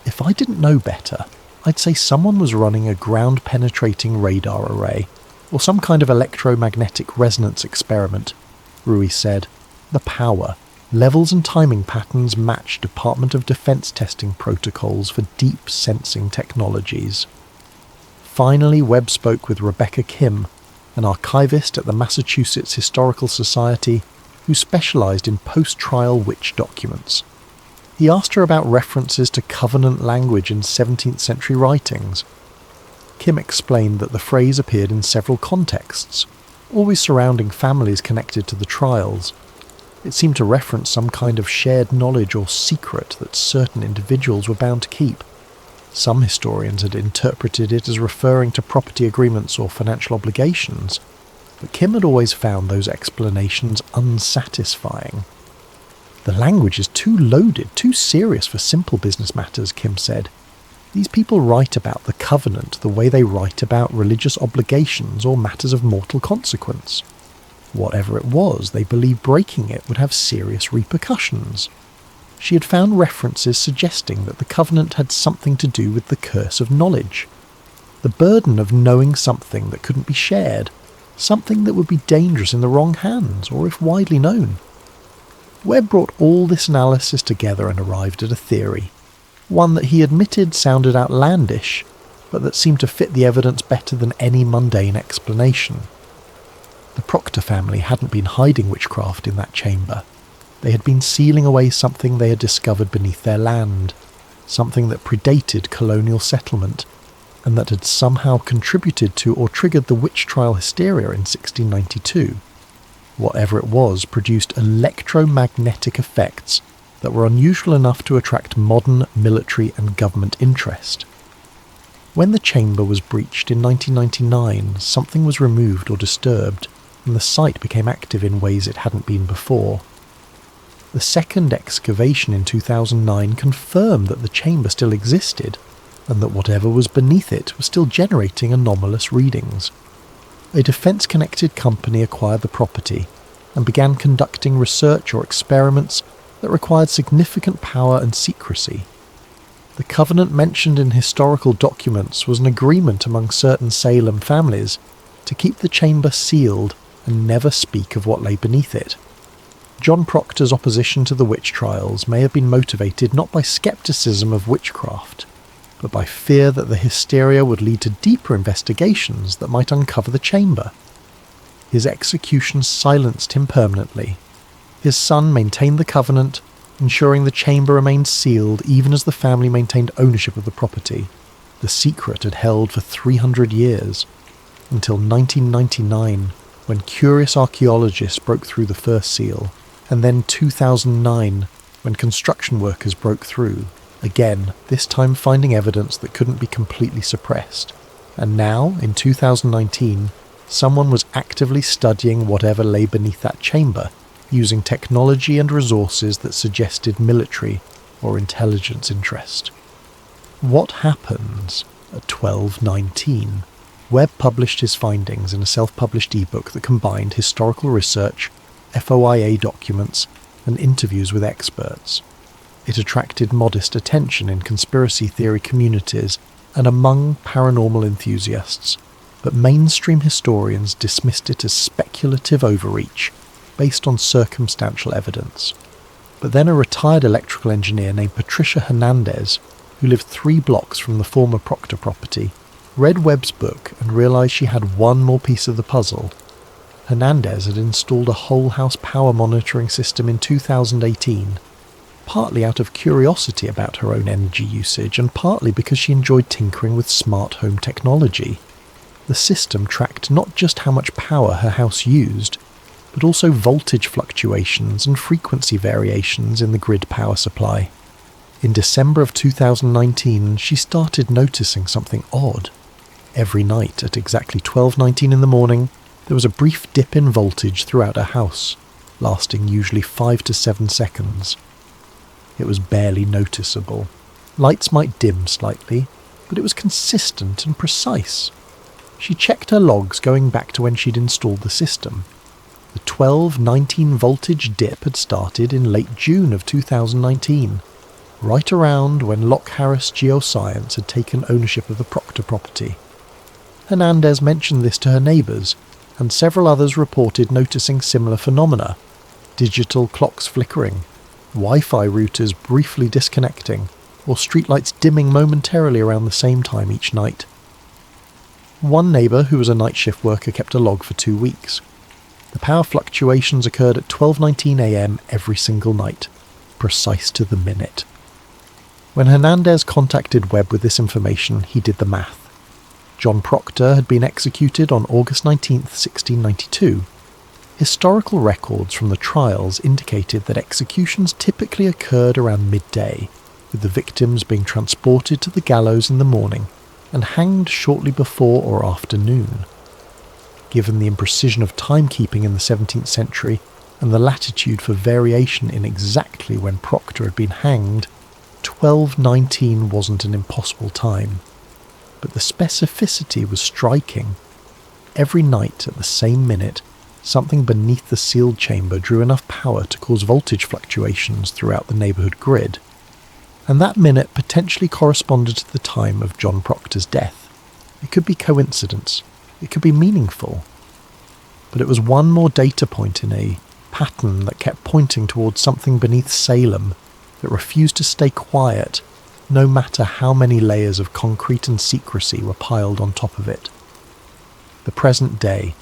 If I didn't know better, I'd say someone was running a ground-penetrating radar array, or some kind of electromagnetic resonance experiment, Ruiz said. The power, levels and timing patterns match Department of Defense testing protocols for deep sensing technologies. Finally, Webb spoke with Rebecca Kim, an archivist at the Massachusetts Historical Society who specialized in post-trial witch documents. He asked her about references to covenant language in 17th century writings. Kim explained that the phrase appeared in several contexts, always surrounding families connected to the trials. It seemed to reference some kind of shared knowledge or secret that certain individuals were bound to keep. Some historians had interpreted it as referring to property agreements or financial obligations, but Kim had always found those explanations unsatisfying. The language is too loaded, too serious for simple business matters, Kim said. These people write about the covenant the way they write about religious obligations or matters of mortal consequence. Whatever it was, they believed breaking it would have serious repercussions. She had found references suggesting that the covenant had something to do with the curse of knowledge, the burden of knowing something that couldn't be shared, something that would be dangerous in the wrong hands or if widely known. Webb brought all this analysis together and arrived at a theory, one that he admitted sounded outlandish, but that seemed to fit the evidence better than any mundane explanation. The Proctor family hadn't been hiding witchcraft in that chamber. They had been sealing away something they had discovered beneath their land, something that predated colonial settlement, and that had somehow contributed to or triggered the witch trial hysteria in 1692. Whatever it was produced electromagnetic effects that were unusual enough to attract modern military and government interest. When the chamber was breached in 1999, something was removed or disturbed, and the site became active in ways it hadn't been before. The second excavation in 2009 confirmed that the chamber still existed, and that whatever was beneath it was still generating anomalous readings. A defence-connected company acquired the property and began conducting research or experiments that required significant power and secrecy. The covenant mentioned in historical documents was an agreement among certain Salem families to keep the chamber sealed and never speak of what lay beneath it. John Proctor's opposition to the witch trials may have been motivated not by skepticism of witchcraft, but by fear that the hysteria would lead to deeper investigations that might uncover the chamber. His execution silenced him permanently. His son maintained the covenant, ensuring the chamber remained sealed even as the family maintained ownership of the property. The secret had held for 300 years, until 1999, when curious archaeologists broke through the first seal, and then 2009, when construction workers broke through, again, this time finding evidence that couldn't be completely suppressed. And now, in 2019, someone was actively studying whatever lay beneath that chamber, using technology and resources that suggested military or intelligence interest. What happens at 1219? Webb published his findings in a self-published ebook that combined historical research, FOIA documents, and interviews with experts. It attracted modest attention in conspiracy theory communities and among paranormal enthusiasts, but mainstream historians dismissed it as speculative overreach based on circumstantial evidence. But then a retired electrical engineer named Patricia Hernandez, who lived 3 blocks from the former Proctor property, read Webb's book and realized she had one more piece of the puzzle. Hernandez had installed a whole house power monitoring system in 2018, partly out of curiosity about her own energy usage and partly because she enjoyed tinkering with smart home technology. The system tracked not just how much power her house used, but also voltage fluctuations and frequency variations in the grid power supply. In December of 2019, she started noticing something odd. Every night at exactly 12:19 in the morning, There was a brief dip in voltage throughout her house, lasting usually 5 to 7 seconds. It was barely noticeable. Lights might dim slightly, but it was consistent and precise. She checked her logs going back to when she'd installed the system. The 12-19 voltage dip had started in late June of 2019, right around when Loch Harris Geoscience had taken ownership of the Proctor property. Hernandez mentioned this to her neighbours, and several others reported noticing similar phenomena: digital clocks flickering, Wi-Fi routers briefly disconnecting, or streetlights dimming momentarily around the same time each night. One neighbour, who was a night shift worker, kept a log for 2 weeks. The power fluctuations occurred at 12:19 a.m. every single night, precise to the minute. When Hernandez contacted Webb with this information, he did the math. John Proctor had been executed on August 19, 1692. Historical records from the trials indicated that executions typically occurred around midday, with the victims being transported to the gallows in the morning and hanged shortly before or after noon. Given the imprecision of timekeeping in the 17th century and the latitude for variation in exactly when Proctor had been hanged, 12:19 wasn't an impossible time. But the specificity was striking. Every night at the same minute, something beneath the sealed chamber drew enough power to cause voltage fluctuations throughout the neighbourhood grid. And that minute potentially corresponded to the time of John Proctor's death. It could be coincidence. It could be meaningful. But it was one more data point in a pattern that kept pointing towards something beneath Salem that refused to stay quiet, no matter how many layers of concrete and secrecy were piled on top of it. The present day.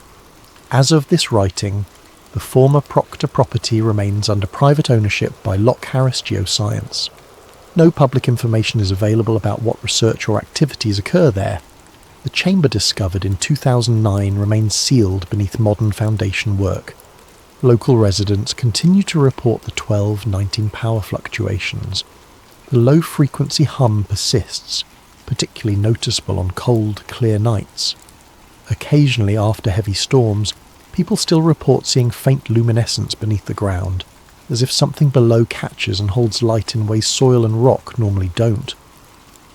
As of this writing, the former Proctor property remains under private ownership by Loch Harris Geoscience. No public information is available about what research or activities occur there. The chamber discovered in 2009 remains sealed beneath modern foundation work. Local residents continue to report the 12-19 power fluctuations. The low-frequency hum persists, particularly noticeable on cold, clear nights. Occasionally, after heavy storms, people still report seeing faint luminescence beneath the ground, as if something below catches and holds light in ways soil and rock normally don't.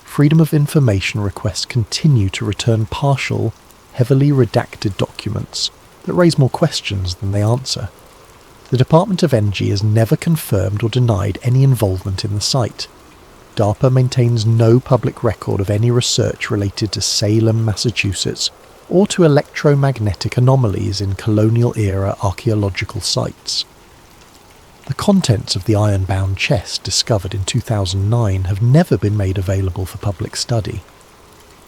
Freedom of information requests continue to return partial, heavily redacted documents that raise more questions than they answer. The Department of Energy has never confirmed or denied any involvement in the site. DARPA maintains no public record of any research related to Salem, Massachusetts, or to electromagnetic anomalies in colonial-era archaeological sites. The contents of the iron-bound chest discovered in 2009 have never been made available for public study.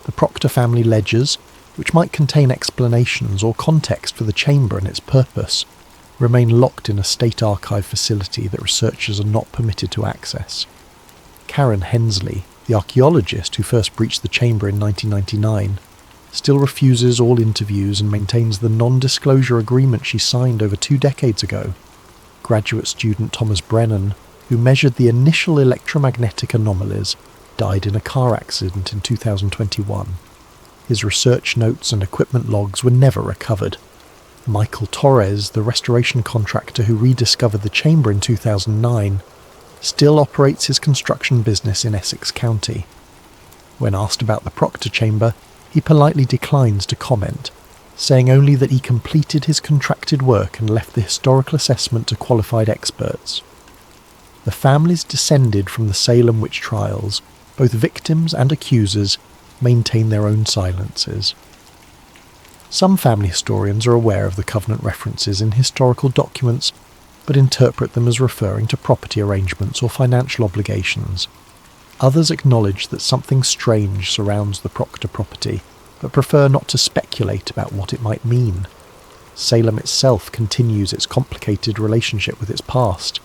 The Proctor family ledgers, which might contain explanations or context for the chamber and its purpose, remain locked in a state archive facility that researchers are not permitted to access. Karen Hensley, the archaeologist who first breached the chamber in 1999, still refuses all interviews and maintains the non-disclosure agreement she signed over 2 decades ago. Graduate student Thomas Brennan, who measured the initial electromagnetic anomalies, died in a car accident in 2021. His research notes and equipment logs were never recovered. Michael Torres, the restoration contractor who rediscovered the chamber in 2009, still operates his construction business in Essex County. When asked about the Proctor chamber, he politely declines to comment, saying only that he completed his contracted work and left the historical assessment to qualified experts. The families descended from the Salem witch trials, both victims and accusers, maintain their own silences. Some family historians are aware of the covenant references in historical documents, but interpret them as referring to property arrangements or financial obligations. Others acknowledge that something strange surrounds the Proctor property, but prefer not to speculate about what it might mean. Salem itself continues its complicated relationship with its past.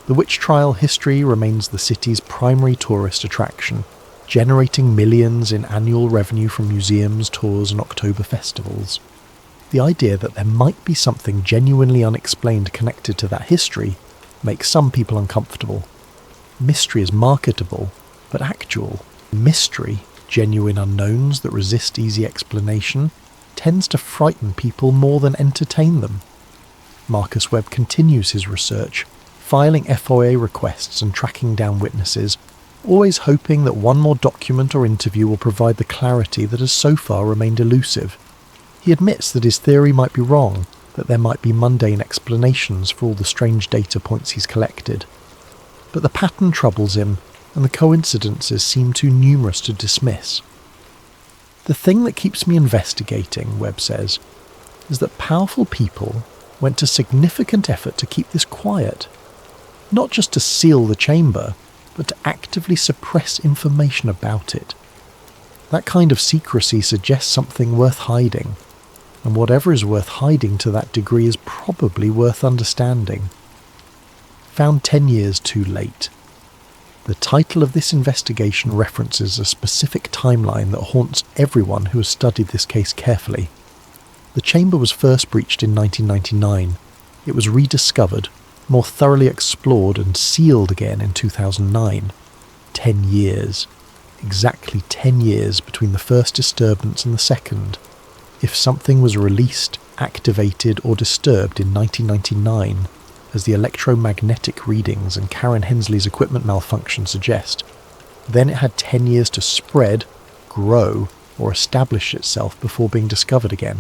The witch trial history remains the city's primary tourist attraction, generating millions in annual revenue from museums, tours and October festivals. The idea that there might be something genuinely unexplained connected to that history makes some people uncomfortable. Mystery is marketable, but actual mystery, genuine unknowns that resist easy explanation, tends to frighten people more than entertain them. Marcus Webb continues his research, filing FOIA requests and tracking down witnesses, always hoping that one more document or interview will provide the clarity that has so far remained elusive. He admits that his theory might be wrong, that there might be mundane explanations for all the strange data points he's collected. But the pattern troubles him, and the coincidences seem too numerous to dismiss. The thing that keeps me investigating, Webb says, is that powerful people went to significant effort to keep this quiet. Not just to seal the chamber, but to actively suppress information about it. That kind of secrecy suggests something worth hiding, and whatever is worth hiding to that degree is probably worth understanding. Found 10 years too late. The title of this investigation references a specific timeline that haunts everyone who has studied this case carefully. The chamber was first breached in 1999. It was rediscovered, more thoroughly explored and sealed again in 2009. 10 years. Exactly 10 years between the first disturbance and the second. If something was released, activated or disturbed in 1999, as the electromagnetic readings and Karen Hensley's equipment malfunction suggest, then it had 10 years to spread, grow, or establish itself before being discovered again.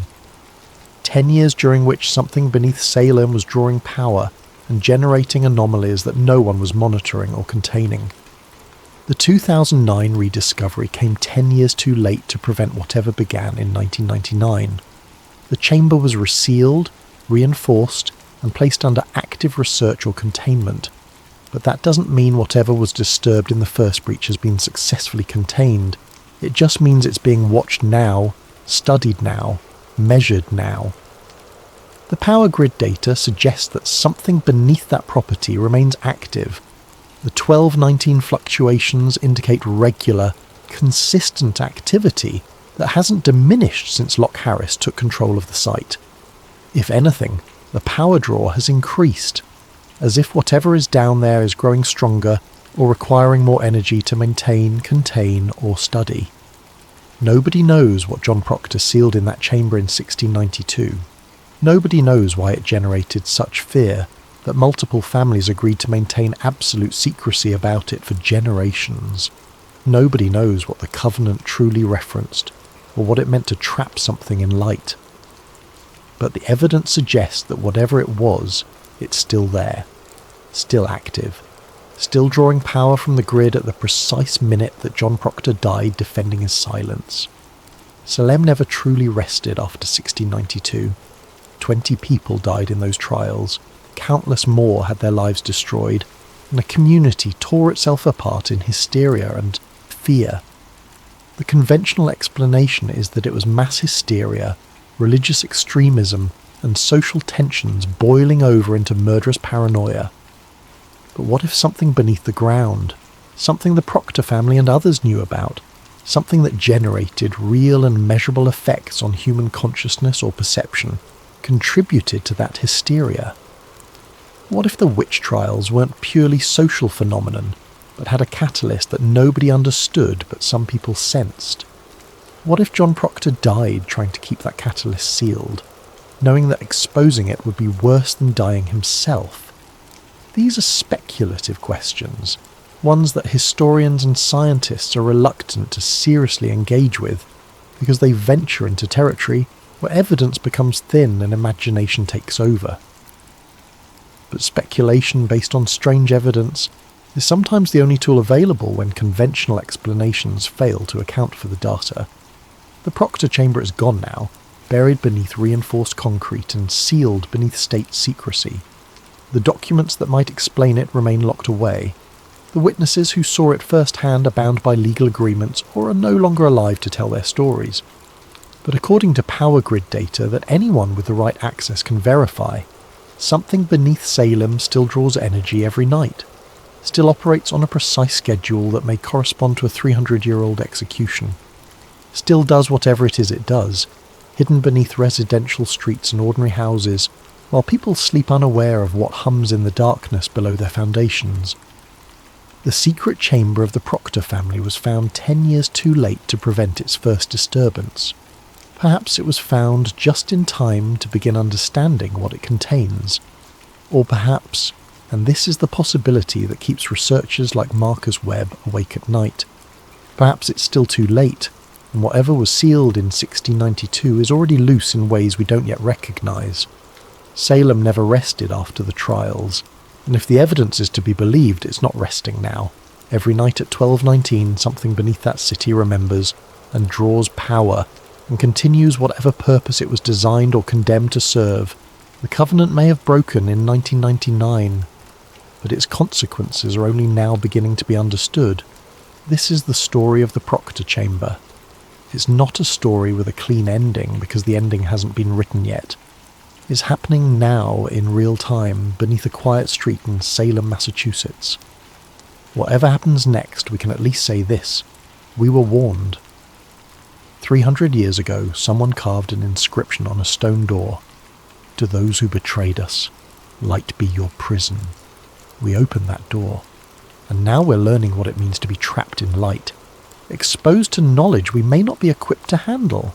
10 years during which something beneath Salem was drawing power and generating anomalies that no one was monitoring or containing. The 2009 rediscovery came 10 years too late to prevent whatever began in 1999. The chamber was resealed, reinforced, and placed under active research or containment, but that doesn't mean whatever was disturbed in the first breach has been successfully contained. It just means it's being watched now, studied now, measured now. The power grid data suggests that something beneath that property remains active. The 1219 fluctuations indicate regular, consistent activity that hasn't diminished since Locke Harris took control of the site. If anything, the power draw has increased, as if whatever is down there is growing stronger or requiring more energy to maintain, contain, or study. Nobody knows what John Proctor sealed in that chamber in 1692. Nobody knows why it generated such fear that multiple families agreed to maintain absolute secrecy about it for generations. Nobody knows what the covenant truly referenced, or what it meant to trap something in light. But the evidence suggests that whatever it was, it's still there, still active, still drawing power from the grid at the precise minute that John Proctor died defending his silence. Salem never truly rested after 1692. 20 people died in those trials, countless more had their lives destroyed, and a community tore itself apart in hysteria and fear. The conventional explanation is that it was mass hysteria, religious extremism, and social tensions boiling over into murderous paranoia. But what if something beneath the ground, something the Proctor family and others knew about, something that generated real and measurable effects on human consciousness or perception, contributed to that hysteria? What if the witch trials weren't purely social phenomenon, but had a catalyst that nobody understood but some people sensed? What if John Proctor died trying to keep that catalyst sealed, knowing that exposing it would be worse than dying himself? These are speculative questions, ones that historians and scientists are reluctant to seriously engage with, because they venture into territory where evidence becomes thin and imagination takes over. But speculation based on strange evidence is sometimes the only tool available when conventional explanations fail to account for the data. The Proctor chamber is gone now, buried beneath reinforced concrete and sealed beneath state secrecy. The documents that might explain it remain locked away. The witnesses who saw it firsthand are bound by legal agreements or are no longer alive to tell their stories. But according to power grid data that anyone with the right access can verify, something beneath Salem still draws energy every night, still operates on a precise schedule that may correspond to a 300-year-old execution, still does whatever it is it does, hidden beneath residential streets and ordinary houses, while people sleep unaware of what hums in the darkness below their foundations. The secret chamber of the Proctor family was found 10 years too late to prevent its first disturbance. Perhaps it was found just in time to begin understanding what it contains. Or perhaps, and this is the possibility that keeps researchers like Marcus Webb awake at night, perhaps it's still too late, and whatever was sealed in 1692 is already loose in ways we don't yet recognise. Salem never rested after the trials, and if the evidence is to be believed, it's not resting now. Every night at 12:19, something beneath that city remembers and draws power and continues whatever purpose it was designed or condemned to serve. The Covenant may have broken in 1999, but its consequences are only now beginning to be understood. This is the story of the Proctor chamber. It's not a story with a clean ending because the ending hasn't been written yet. It's happening now in real time beneath a quiet street in Salem, Massachusetts. Whatever happens next, we can at least say this: we were warned. 300 years ago, someone carved an inscription on a stone door. To those who betrayed us, light be your prison. We opened that door, and now we're learning what it means to be trapped in light, exposed to knowledge we may not be equipped to handle,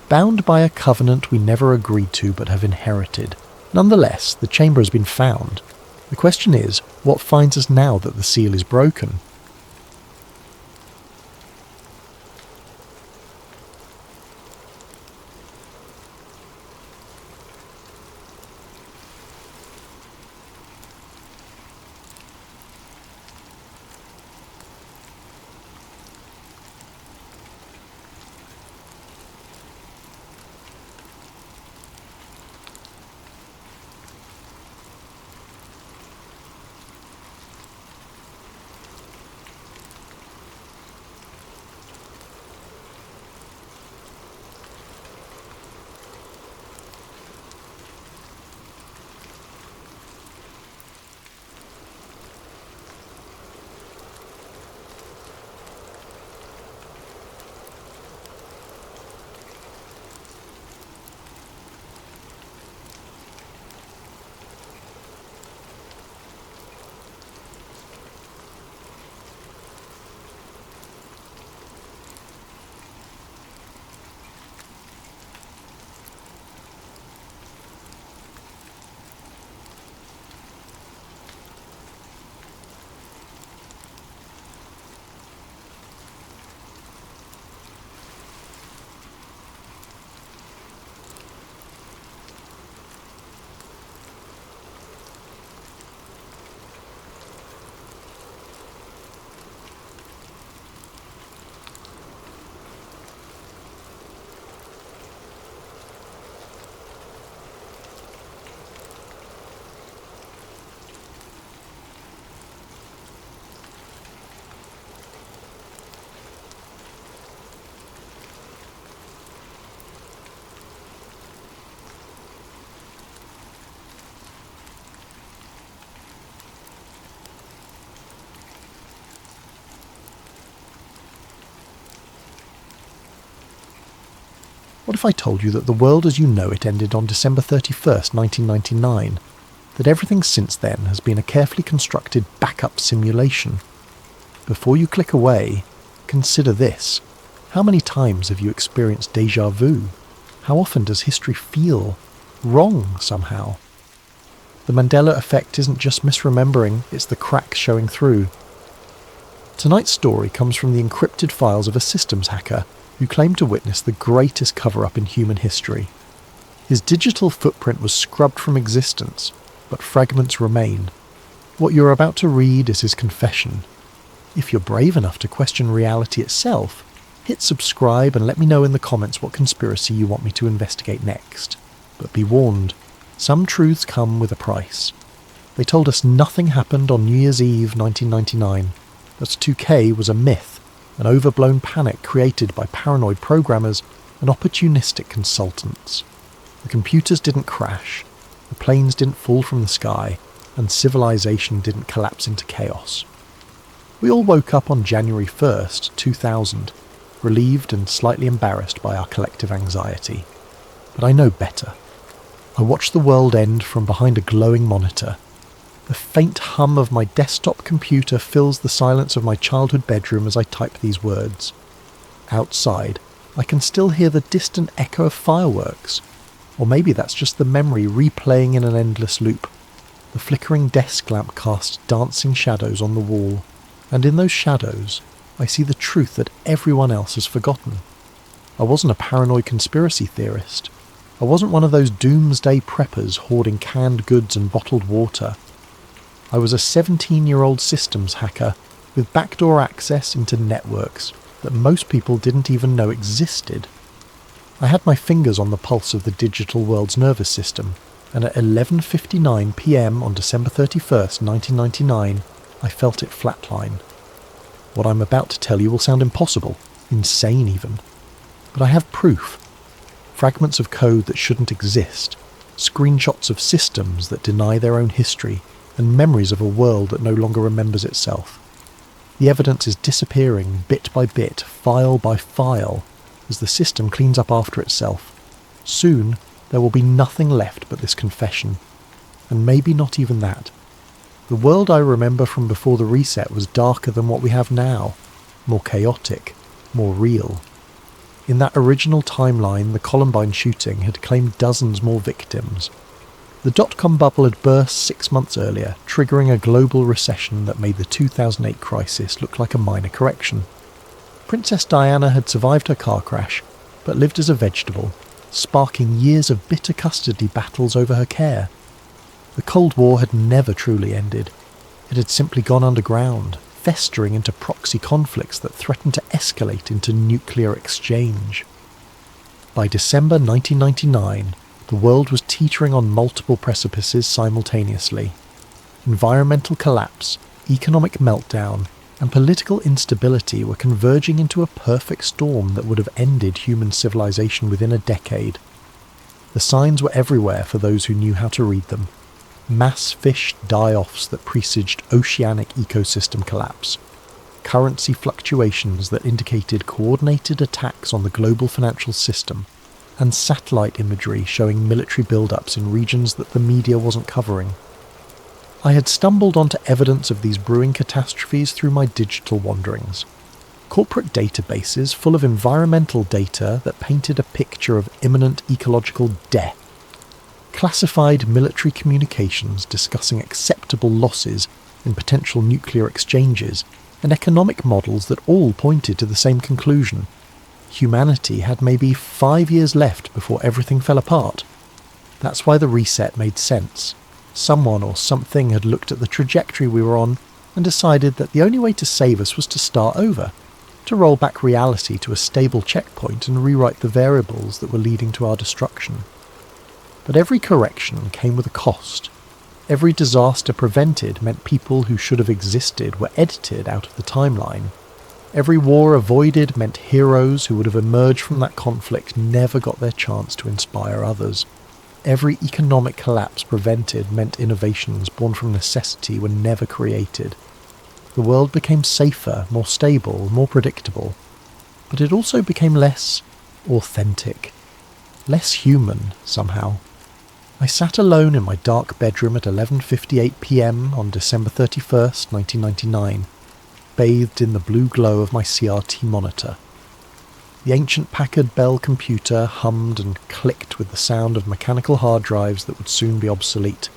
bound by a covenant we never agreed to but have inherited. Nonetheless, the chamber has been found. The question is, what finds us now that the seal is broken? What if I told you that the world as you know it ended on December 31st, 1999, that everything since then has been a carefully constructed backup simulation? Before you click away, consider this. How many times have you experienced déjà vu? How often does history feel wrong somehow? The Mandela effect isn't just misremembering, it's the cracks showing through. Tonight's story comes from the encrypted files of a systems hacker who claimed to witness the greatest cover-up in human history. His digital footprint was scrubbed from existence, but fragments remain. What you're about to read is his confession. If you're brave enough to question reality itself, hit subscribe and let me know in the comments what conspiracy you want me to investigate next. But be warned, some truths come with a price. They told us nothing happened on New Year's Eve 1999, that 2K was a myth, an overblown panic created by paranoid programmers and opportunistic consultants. The computers didn't crash, the planes didn't fall from the sky, and civilization didn't collapse into chaos. We all woke up on January 1st, 2000, relieved and slightly embarrassed by our collective anxiety. But I know better. I watched the world end from behind a glowing monitor. The faint hum of my desktop computer fills the silence of my childhood bedroom as I type these words. Outside, I can still hear the distant echo of fireworks. Or maybe that's just the memory replaying in an endless loop. The flickering desk lamp casts dancing shadows on the wall, and in those shadows, I see the truth that everyone else has forgotten. I wasn't a paranoid conspiracy theorist. I wasn't one of those doomsday preppers hoarding canned goods and bottled water. I was a 17-year-old systems hacker with backdoor access into networks that most people didn't even know existed. I had my fingers on the pulse of the digital world's nervous system, and at 11:59 p.m. on December 31st, 1999, I felt it flatline. What I'm about to tell you will sound impossible, insane even. But I have proof. Fragments of code that shouldn't exist, screenshots of systems that deny their own history, and memories of a world that no longer remembers itself. The evidence is disappearing bit by bit, file by file, as the system cleans up after itself. Soon, there will be nothing left but this confession, and maybe not even that. The world I remember from before the reset was darker than what we have now, more chaotic, more real. In that original timeline, the Columbine shooting had claimed dozens more victims. The dot-com bubble had burst 6 months earlier, triggering a global recession that made the 2008 crisis look like a minor correction. Princess Diana had survived her car crash, but lived as a vegetable, sparking years of bitter custody battles over her care. The Cold War had never truly ended. It had simply gone underground, festering into proxy conflicts that threatened to escalate into nuclear exchange. By December 1999, the world was teetering on multiple precipices simultaneously. Environmental collapse, economic meltdown, and political instability were converging into a perfect storm that would have ended human civilization within a decade. The signs were everywhere for those who knew how to read them. Mass fish die-offs that presaged oceanic ecosystem collapse. Currency fluctuations that indicated coordinated attacks on the global financial system. And satellite imagery showing military build-ups in regions that the media wasn't covering. I had stumbled onto evidence of these brewing catastrophes through my digital wanderings. Corporate databases full of environmental data that painted a picture of imminent ecological death. Classified military communications discussing acceptable losses in potential nuclear exchanges, and economic models that all pointed to the same conclusion. Humanity had maybe 5 years left before everything fell apart. That's why the reset made sense. Someone or something had looked at the trajectory we were on and decided that the only way to save us was to start over, to roll back reality to a stable checkpoint and rewrite the variables that were leading to our destruction. But every correction came with a cost. Every disaster prevented meant people who should have existed were edited out of the timeline. Every war avoided meant heroes who would have emerged from that conflict never got their chance to inspire others. Every economic collapse prevented meant innovations born from necessity were never created. The world became safer, more stable, more predictable. But it also became less authentic. Less human, somehow. I sat alone in my dark bedroom at 11:58 p.m. on December 31st, 1999. Bathed in the blue glow of my CRT monitor. The ancient Packard Bell computer hummed and clicked with the sound of mechanical hard drives that would soon be obsolete.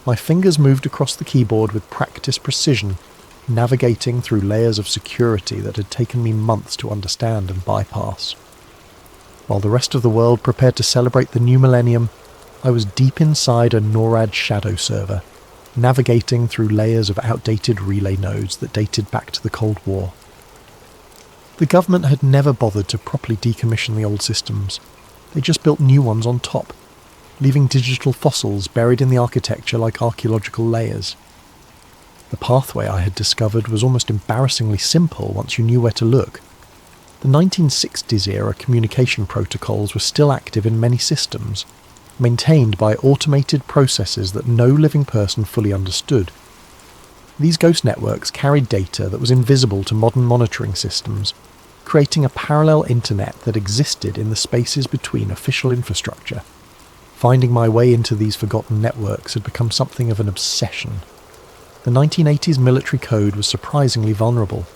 My fingers moved across the keyboard with practiced precision, navigating through layers of security that had taken me months to understand and bypass. While the rest of the world prepared to celebrate the new millennium, I was deep inside a NORAD shadow server, navigating through layers of outdated relay nodes that dated back to the Cold War. The government had never bothered to properly decommission the old systems. They just built new ones on top, leaving digital fossils buried in the architecture like archaeological layers. The pathway I had discovered was almost embarrassingly simple once you knew where to look. The 1960s-era communication protocols were still active in many systems, maintained by automated processes that no living person fully understood. These ghost networks carried data that was invisible to modern monitoring systems, creating a parallel internet that existed in the spaces between official infrastructure. Finding my way into these forgotten networks had become something of an obsession. The 1980s military code was surprisingly vulnerable.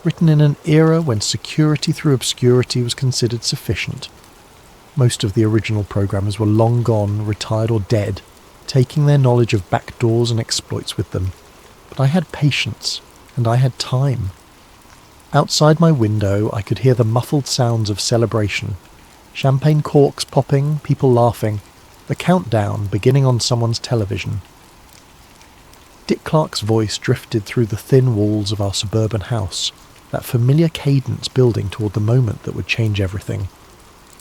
written in an era when security through obscurity was considered sufficient. Most of the original programmers were long gone, retired or dead, taking their knowledge of backdoors and exploits with them. But I had patience, and I had time. Outside my window I could hear the muffled sounds of celebration. Champagne corks popping, people laughing, the countdown beginning on someone's television. Dick Clark's voice drifted through the thin walls of our suburban house, that familiar cadence building toward the moment that would change everything.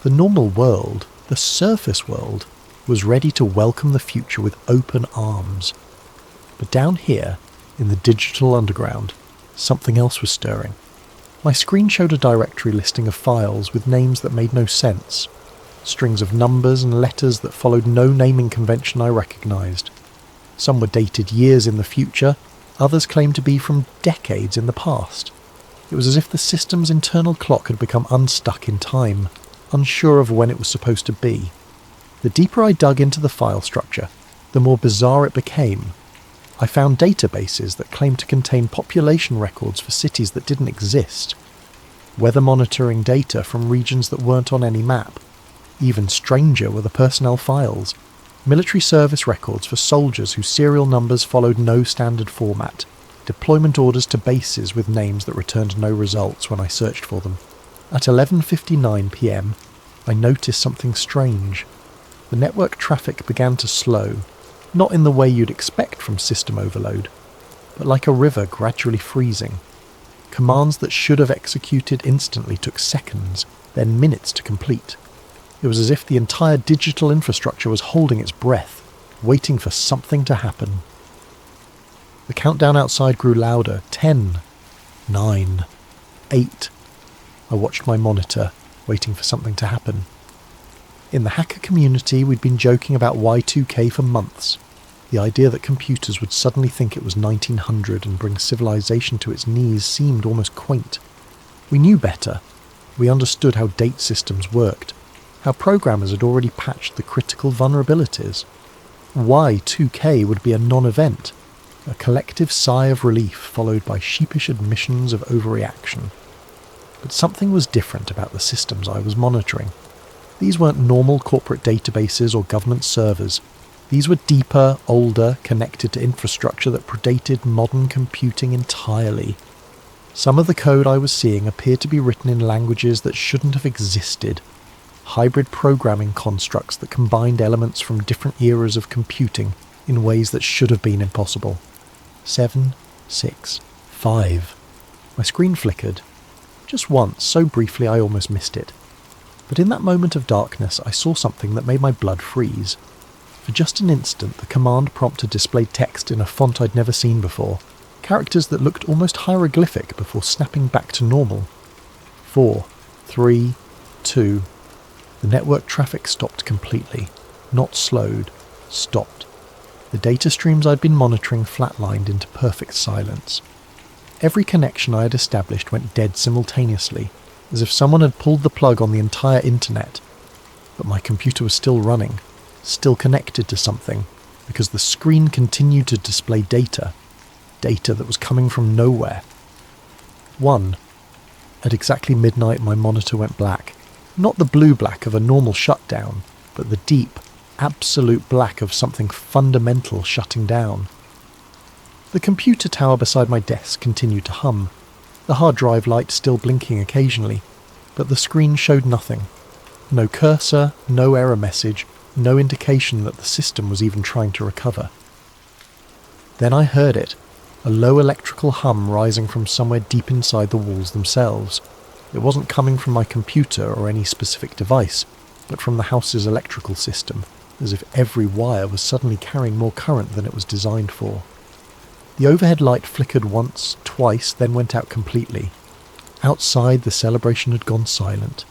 The normal world, the surface world, was ready to welcome the future with open arms. But down here, in the digital underground, something else was stirring. My screen showed a directory listing of files with names that made no sense, strings of numbers and letters that followed no naming convention I recognised. Some were dated years in the future, others claimed to be from decades in the past. It was as if the system's internal clock had become unstuck in time, unsure of when it was supposed to be. The deeper I dug into the file structure, the more bizarre it became. I found databases that claimed to contain population records for cities that didn't exist, weather monitoring data from regions that weren't on any map. Even stranger were the personnel files, military service records for soldiers whose serial numbers followed no standard format, deployment orders to bases with names that returned no results when I searched for them. At 11:59 p.m, I noticed something strange. The network traffic began to slow, not in the way you'd expect from system overload, but like a river gradually freezing. Commands that should have executed instantly took seconds, then minutes to complete. It was as if the entire digital infrastructure was holding its breath, waiting for something to happen. The countdown outside grew louder. 10, 9, 8. I watched my monitor, waiting for something to happen. In the hacker community, we'd been joking about Y2K for months. The idea that computers would suddenly think it was 1900 and bring civilization to its knees seemed almost quaint. We knew better. We understood how date systems worked, how programmers had already patched the critical vulnerabilities. Y2K would be a non-event, a collective sigh of relief followed by sheepish admissions of overreaction. But something was different about the systems I was monitoring. These weren't normal corporate databases or government servers. These were deeper, older, connected to infrastructure that predated modern computing entirely. Some of the code I was seeing appeared to be written in languages that shouldn't have existed. Hybrid programming constructs that combined elements from different eras of computing in ways that should have been impossible. 7, 6, 5. My screen flickered. Just once, so briefly I almost missed it. But in that moment of darkness, I saw something that made my blood freeze. For just an instant, the command prompter displayed text in a font I'd never seen before, characters that looked almost hieroglyphic before snapping back to normal. 4, 3, 2. The network traffic stopped completely, not slowed, stopped. The data streams I'd been monitoring flatlined into perfect silence. Every connection I had established went dead simultaneously, as if someone had pulled the plug on the entire internet. But my computer was still running, still connected to something, because the screen continued to display data that was coming from nowhere. 1. At exactly midnight my monitor went black. Not the blue black of a normal shutdown, but the deep, absolute black of something fundamental shutting down. The computer tower beside my desk continued to hum, the hard drive light still blinking occasionally, but the screen showed nothing. No cursor, no error message, no indication that the system was even trying to recover. Then I heard it, a low electrical hum rising from somewhere deep inside the walls themselves. It wasn't coming from my computer or any specific device, but from the house's electrical system, as if every wire was suddenly carrying more current than it was designed for. The overhead light flickered once, twice, then went out completely. Outside, the celebration had gone silent.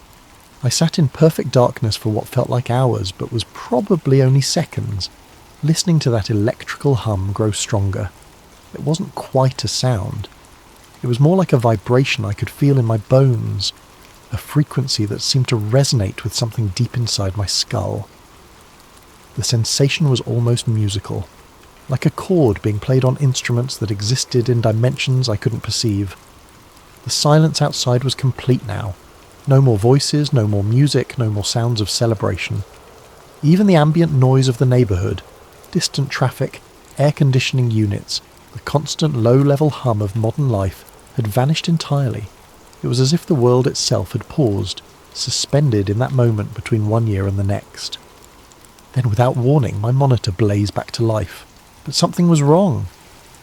I sat in perfect darkness for what felt like hours, but was probably only seconds, listening to that electrical hum grow stronger. It wasn't quite a sound. It was more like a vibration I could feel in my bones, a frequency that seemed to resonate with something deep inside my skull. The sensation was almost musical, like a chord being played on instruments that existed in dimensions I couldn't perceive. The silence outside was complete now. No more voices, no more music, no more sounds of celebration. Even the ambient noise of the neighbourhood, distant traffic, air conditioning units, the constant low-level hum of modern life had vanished entirely. It was as if the world itself had paused, suspended in that moment between one year and the next. Then, without warning, my monitor blazed back to life. But something was wrong.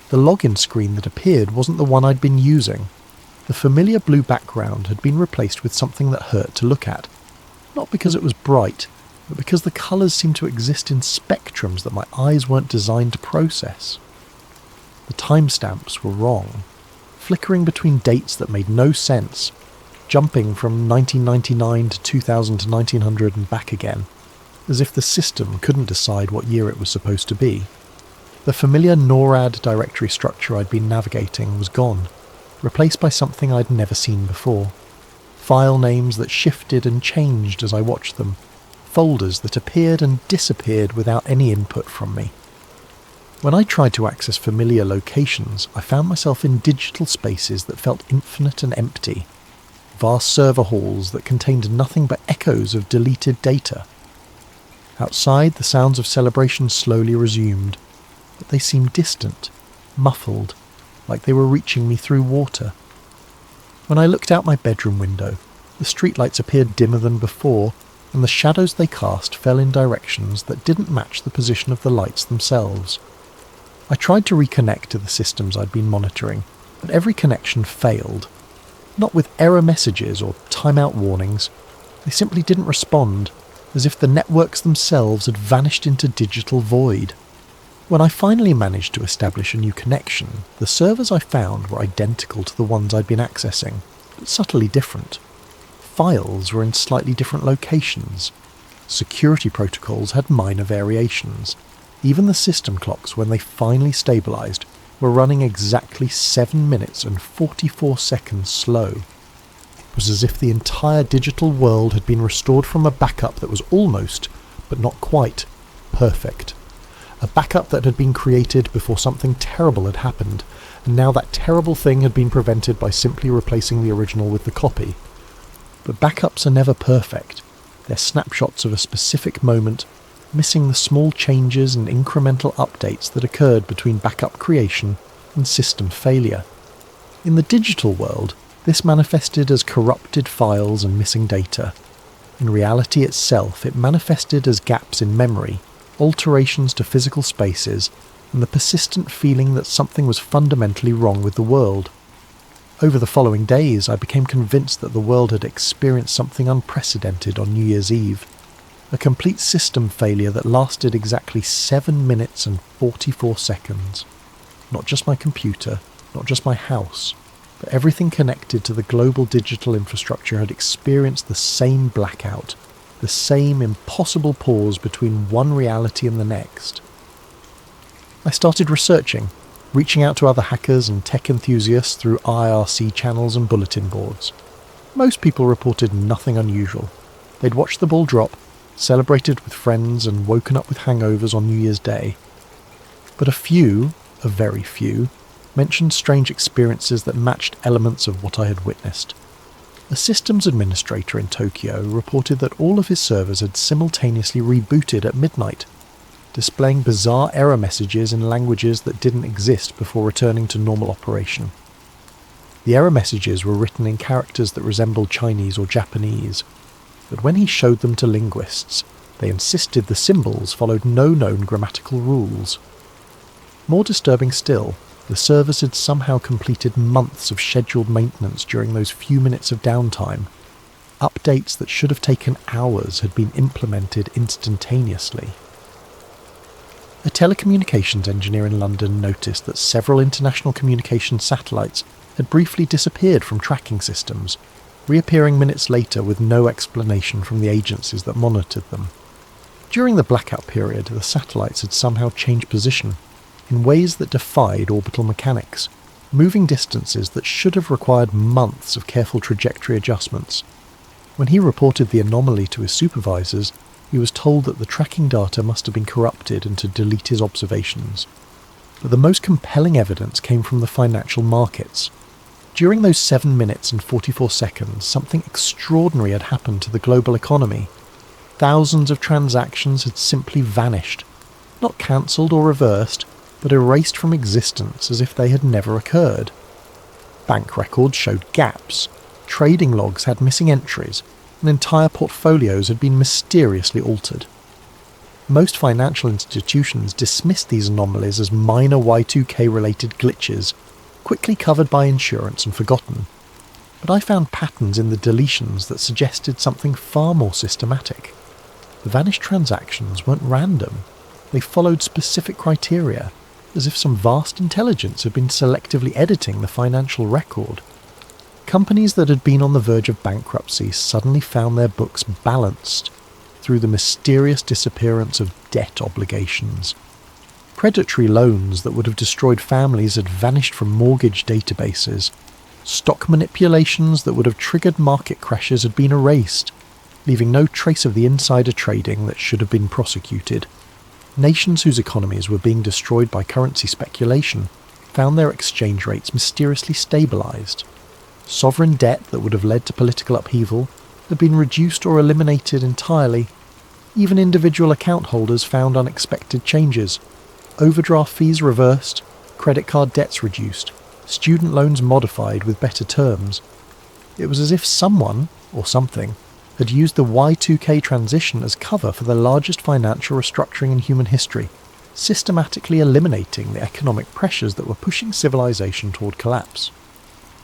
The login screen that appeared wasn't the one I'd been using. The familiar blue background had been replaced with something that hurt to look at. Not because it was bright, but because the colours seemed to exist in spectrums that my eyes weren't designed to process. The timestamps were wrong, flickering between dates that made no sense, jumping from 1999 to 2000 to 1900 and back again, as if the system couldn't decide what year it was supposed to be. The familiar NORAD directory structure I'd been navigating was gone, replaced by something I'd never seen before. File names that shifted and changed as I watched them, folders that appeared and disappeared without any input from me. When I tried to access familiar locations, I found myself in digital spaces that felt infinite and empty, vast server halls that contained nothing but echoes of deleted data. Outside, the sounds of celebration slowly resumed, but they seemed distant, muffled, like they were reaching me through water. When I looked out my bedroom window, the streetlights appeared dimmer than before, and the shadows they cast fell in directions that didn't match the position of the lights themselves. I tried to reconnect to the systems I'd been monitoring, but every connection failed. Not with error messages or timeout warnings. They simply didn't respond, as if the networks themselves had vanished into digital void. When I finally managed to establish a new connection, the servers I found were identical to the ones I'd been accessing, but subtly different. Files were in slightly different locations. Security protocols had minor variations. Even the system clocks, when they finally stabilised, were running exactly 7 minutes and 44 seconds slow. It was as if the entire digital world had been restored from a backup that was almost, but not quite, perfect. A backup that had been created before something terrible had happened, and now that terrible thing had been prevented by simply replacing the original with the copy. But backups are never perfect. They're snapshots of a specific moment, missing the small changes and incremental updates that occurred between backup creation and system failure. In the digital world, this manifested as corrupted files and missing data. In reality itself, it manifested as gaps in memory, alterations to physical spaces, and the persistent feeling that something was fundamentally wrong with the world. Over the following days, I became convinced that the world had experienced something unprecedented on New Year's Eve. A complete system failure that lasted exactly 7 minutes and 44 seconds. Not just my computer, not just my house, but everything connected to the global digital infrastructure had experienced the same blackout, the same impossible pause between one reality and the next. I started researching, reaching out to other hackers and tech enthusiasts through IRC channels and bulletin boards. Most people reported nothing unusual. They'd watched the ball drop, celebrated with friends and woken up with hangovers on New Year's Day. But a very few, mentioned strange experiences that matched elements of what I had witnessed. A systems administrator in Tokyo reported that all of his servers had simultaneously rebooted at midnight, displaying bizarre error messages in languages that didn't exist before returning to normal operation. The error messages were written in characters that resembled Chinese or Japanese, but when he showed them to linguists, they insisted the symbols followed no known grammatical rules. More disturbing still, the servers had somehow completed months of scheduled maintenance during those few minutes of downtime. Updates that should have taken hours had been implemented instantaneously. A telecommunications engineer in London noticed that several international communications satellites had briefly disappeared from tracking systems, reappearing minutes later with no explanation from the agencies that monitored them. During the blackout period, the satellites had somehow changed position, in ways that defied orbital mechanics, moving distances that should have required months of careful trajectory adjustments. When he reported the anomaly to his supervisors, he was told that the tracking data must have been corrupted and to delete his observations. But the most compelling evidence came from the financial markets. During those 7 minutes and 44 seconds, something extraordinary had happened to the global economy. Thousands of transactions had simply vanished, not cancelled or reversed, but erased from existence as if they had never occurred. Bank records showed gaps, trading logs had missing entries, and entire portfolios had been mysteriously altered. Most financial institutions dismissed these anomalies as minor Y2K-related glitches, quickly covered by insurance and forgotten. But I found patterns in the deletions that suggested something far more systematic. The vanished transactions weren't random. They followed specific criteria, as if some vast intelligence had been selectively editing the financial record. Companies that had been on the verge of bankruptcy suddenly found their books balanced through the mysterious disappearance of debt obligations. Predatory loans that would have destroyed families had vanished from mortgage databases. Stock manipulations that would have triggered market crashes had been erased, leaving no trace of the insider trading that should have been prosecuted. Nations whose economies were being destroyed by currency speculation found their exchange rates mysteriously stabilised. Sovereign debt that would have led to political upheaval had been reduced or eliminated entirely. Even individual account holders found unexpected changes. Overdraft fees reversed, credit card debts reduced, student loans modified with better terms. It was as if someone, or something, had used the Y2K transition as cover for the largest financial restructuring in human history, systematically eliminating the economic pressures that were pushing civilization toward collapse.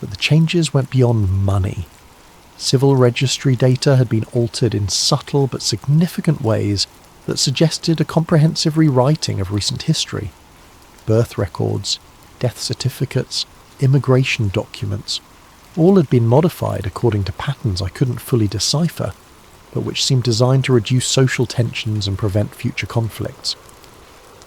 But the changes went beyond money. Civil registry data had been altered in subtle but significant ways that suggested a comprehensive rewriting of recent history. Birth records, death certificates, immigration documents, all had been modified according to patterns I couldn't fully decipher, but which seemed designed to reduce social tensions and prevent future conflicts.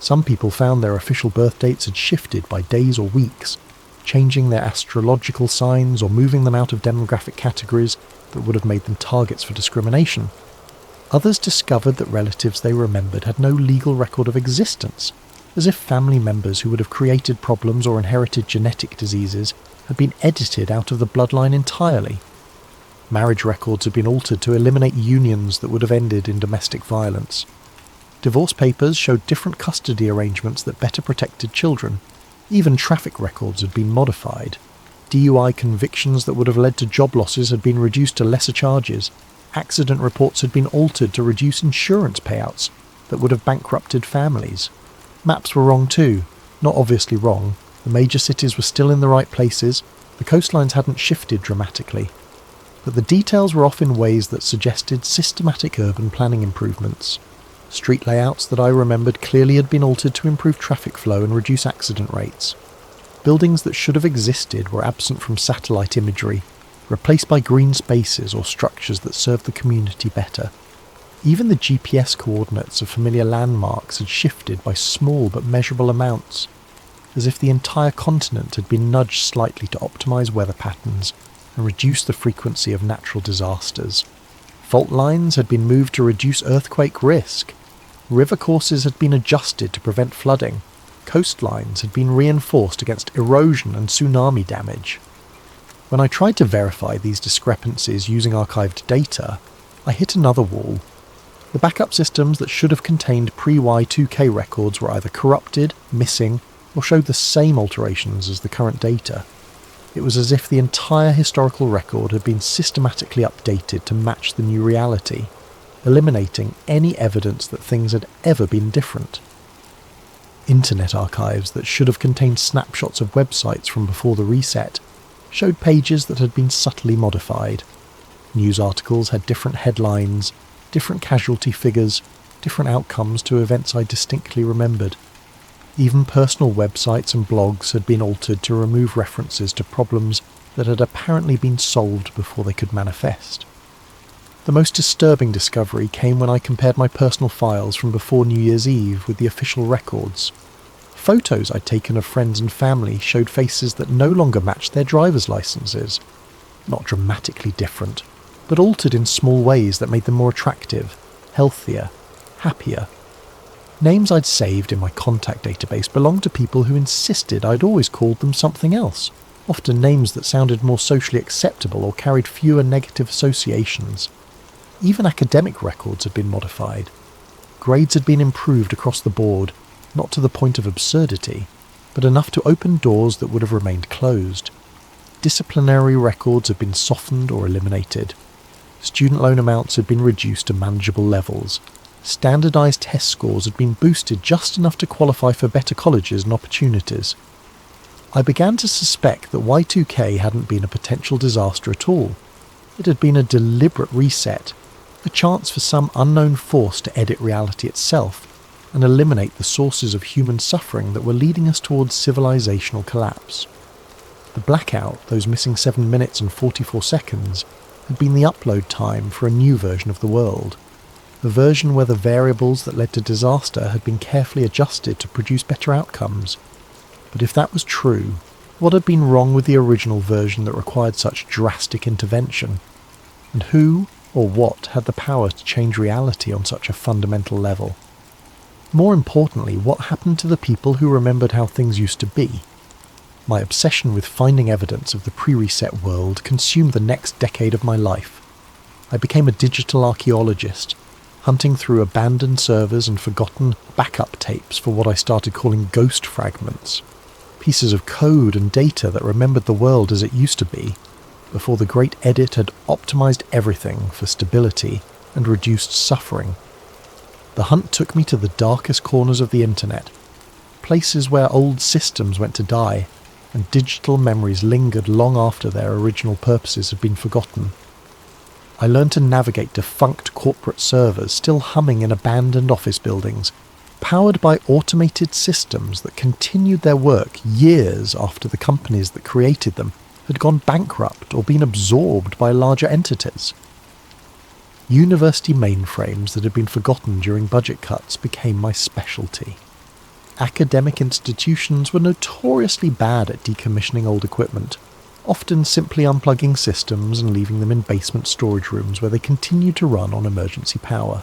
Some people found their official birth dates had shifted by days or weeks, changing their astrological signs or moving them out of demographic categories that would have made them targets for discrimination. Others discovered that relatives they remembered had no legal record of existence, as if family members who would have created problems or inherited genetic diseases had been edited out of the bloodline entirely. Marriage records had been altered to eliminate unions that would have ended in domestic violence. Divorce papers showed different custody arrangements that better protected children. Even traffic records had been modified. DUI convictions that would have led to job losses had been reduced to lesser charges. Accident reports had been altered to reduce insurance payouts that would have bankrupted families. Maps were wrong too. Not obviously wrong. The major cities were still in the right places. The coastlines hadn't shifted dramatically. But the details were off in ways that suggested systematic urban planning improvements. Street layouts that I remembered clearly had been altered to improve traffic flow and reduce accident rates. Buildings that should have existed were absent from satellite imagery, replaced by green spaces or structures that served the community better. Even the GPS coordinates of familiar landmarks had shifted by small but measurable amounts, as if the entire continent had been nudged slightly to optimize weather patterns and reduce the frequency of natural disasters. Fault lines had been moved to reduce earthquake risk. River courses had been adjusted to prevent flooding. Coastlines had been reinforced against erosion and tsunami damage. When I tried to verify these discrepancies using archived data, I hit another wall. The backup systems that should have contained pre-Y2K records were either corrupted, missing, or showed the same alterations as the current data. It was as if the entire historical record had been systematically updated to match the new reality, eliminating any evidence that things had ever been different. Internet archives that should have contained snapshots of websites from before the reset showed pages that had been subtly modified. News articles had different headlines, different casualty figures, different outcomes to events I distinctly remembered. Even personal websites and blogs had been altered to remove references to problems that had apparently been solved before they could manifest. The most disturbing discovery came when I compared my personal files from before New Year's Eve with the official records. Photos I'd taken of friends and family showed faces that no longer matched their driver's licenses. Not dramatically different, but altered in small ways that made them more attractive, healthier, happier. Names I'd saved in my contact database belonged to people who insisted I'd always called them something else. often names that sounded more socially acceptable or carried fewer negative associations. Even academic records had been modified. Grades had been improved across the board, not to the point of absurdity, but enough to open doors that would have remained closed. Disciplinary records had been softened or eliminated. Student loan amounts had been reduced to manageable levels. Standardised test scores had been boosted just enough to qualify for better colleges and opportunities. I began to suspect that Y2K hadn't been a potential disaster at all. It had been a deliberate reset, a chance for some unknown force to edit reality itself and eliminate the sources of human suffering that were leading us towards civilizational collapse. The blackout, those missing 7 minutes and 44 seconds, had been the upload time for a new version of the world. A version where the variables that led to disaster had been carefully adjusted to produce better outcomes. But if that was true, what had been wrong with the original version that required such drastic intervention? And who or what had the power to change reality on such a fundamental level? More importantly, what happened to the people who remembered how things used to be? My obsession with finding evidence of the pre-reset world consumed the next decade of my life. I became a digital archaeologist, hunting through abandoned servers and forgotten backup tapes for what I started calling ghost fragments, pieces of code and data that remembered the world as it used to be, before the Great Edit had optimized everything for stability and reduced suffering. The hunt took me to the darkest corners of the internet, places where old systems went to die, and digital memories lingered long after their original purposes had been forgotten. I learned to navigate defunct corporate servers still humming in abandoned office buildings, powered by automated systems that continued their work years after the companies that created them had gone bankrupt or been absorbed by larger entities. University mainframes that had been forgotten during budget cuts became my specialty. Academic institutions were notoriously bad at decommissioning old equipment, often simply unplugging systems and leaving them in basement storage rooms where they continued to run on emergency power.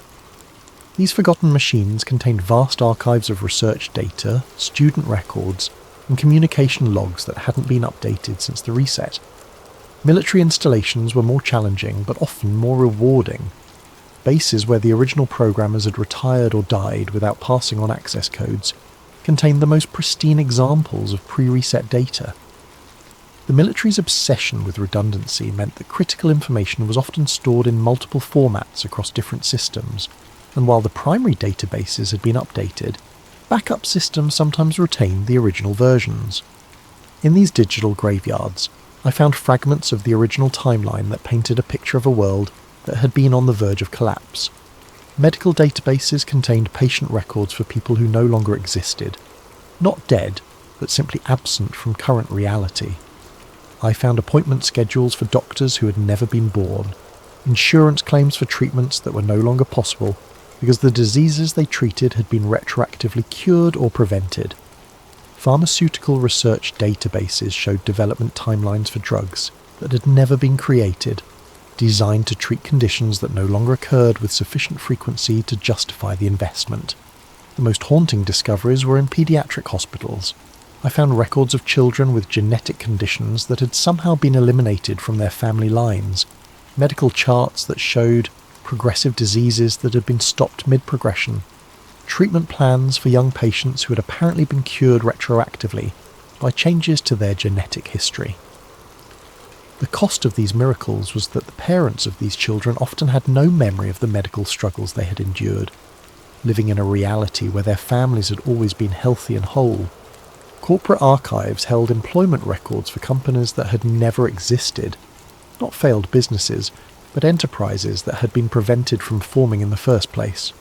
These forgotten machines contained vast archives of research data, student records, and communication logs that hadn't been updated since the reset. Military installations were more challenging, but often more rewarding. Bases where the original programmers had retired or died without passing on access codes contained the most pristine examples of pre-reset data. The military's obsession with redundancy meant that critical information was often stored in multiple formats across different systems, and while the primary databases had been updated, backup systems sometimes retained the original versions. In these digital graveyards, I found fragments of the original timeline that painted a picture of a world that had been on the verge of collapse. Medical databases contained patient records for people who no longer existed, not dead, but simply absent from current reality. I found appointment schedules for doctors who had never been born, insurance claims for treatments that were no longer possible because the diseases they treated had been retroactively cured or prevented. Pharmaceutical research databases showed development timelines for drugs that had never been created, designed to treat conditions that no longer occurred with sufficient frequency to justify the investment. The most haunting discoveries were in pediatric hospitals. I found records of children with genetic conditions that had somehow been eliminated from their family lines, medical charts that showed progressive diseases that had been stopped mid-progression, treatment plans for young patients who had apparently been cured retroactively by changes to their genetic history. The cost of these miracles was that the parents of these children often had no memory of the medical struggles they had endured, living in a reality where their families had always been healthy and whole. Corporate archives held employment records for companies that had never existed, not failed businesses, but enterprises that had been prevented from forming in the first place.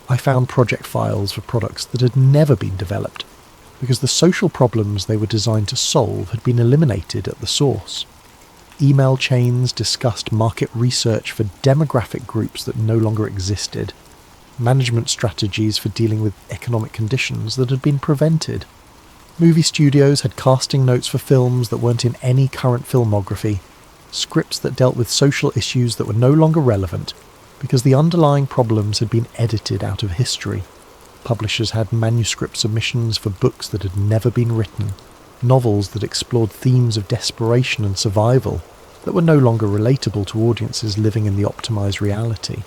I found project files for products that had never been developed, because the social problems they were designed to solve had been eliminated at the source. Email chains discussed market research for demographic groups that no longer existed, management strategies for dealing with economic conditions that had been prevented. Movie studios had casting notes for films that weren't in any current filmography, scripts that dealt with social issues that were no longer relevant because the underlying problems had been edited out of history. Publishers had manuscript submissions for books that had never been written. novels that explored themes of desperation and survival that were no longer relatable to audiences living in the optimized reality.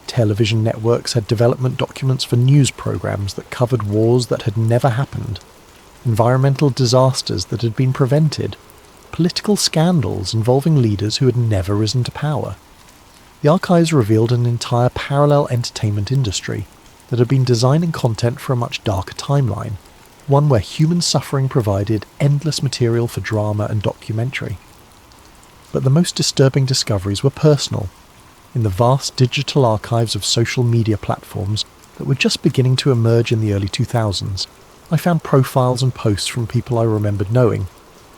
Television networks had development documents for news programs that covered wars that had never happened, environmental disasters that had been prevented, political scandals involving leaders who had never risen to power. The archives revealed an entire parallel entertainment industry that had been designing content for a much darker timeline, one where human suffering provided endless material for drama and documentary. But the most disturbing discoveries were personal. In the vast digital archives of social media platforms that were just beginning to emerge in the early 2000s, I found profiles and posts from people I remembered knowing,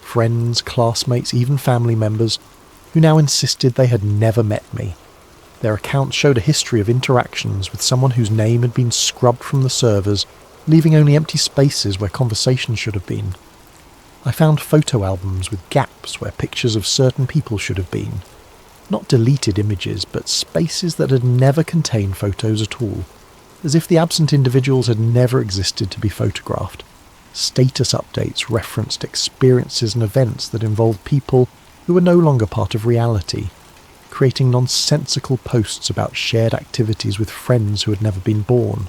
friends, classmates, even family members, who now insisted they had never met me. Their accounts showed a history of interactions with someone whose name had been scrubbed from the servers, leaving only empty spaces where conversations should have been. I found photo albums with gaps where pictures of certain people should have been. Not deleted images, but spaces that had never contained photos at all, as if the absent individuals had never existed to be photographed. Status updates referenced experiences and events that involved people who were no longer part of reality, creating nonsensical posts about shared activities with friends who had never been born.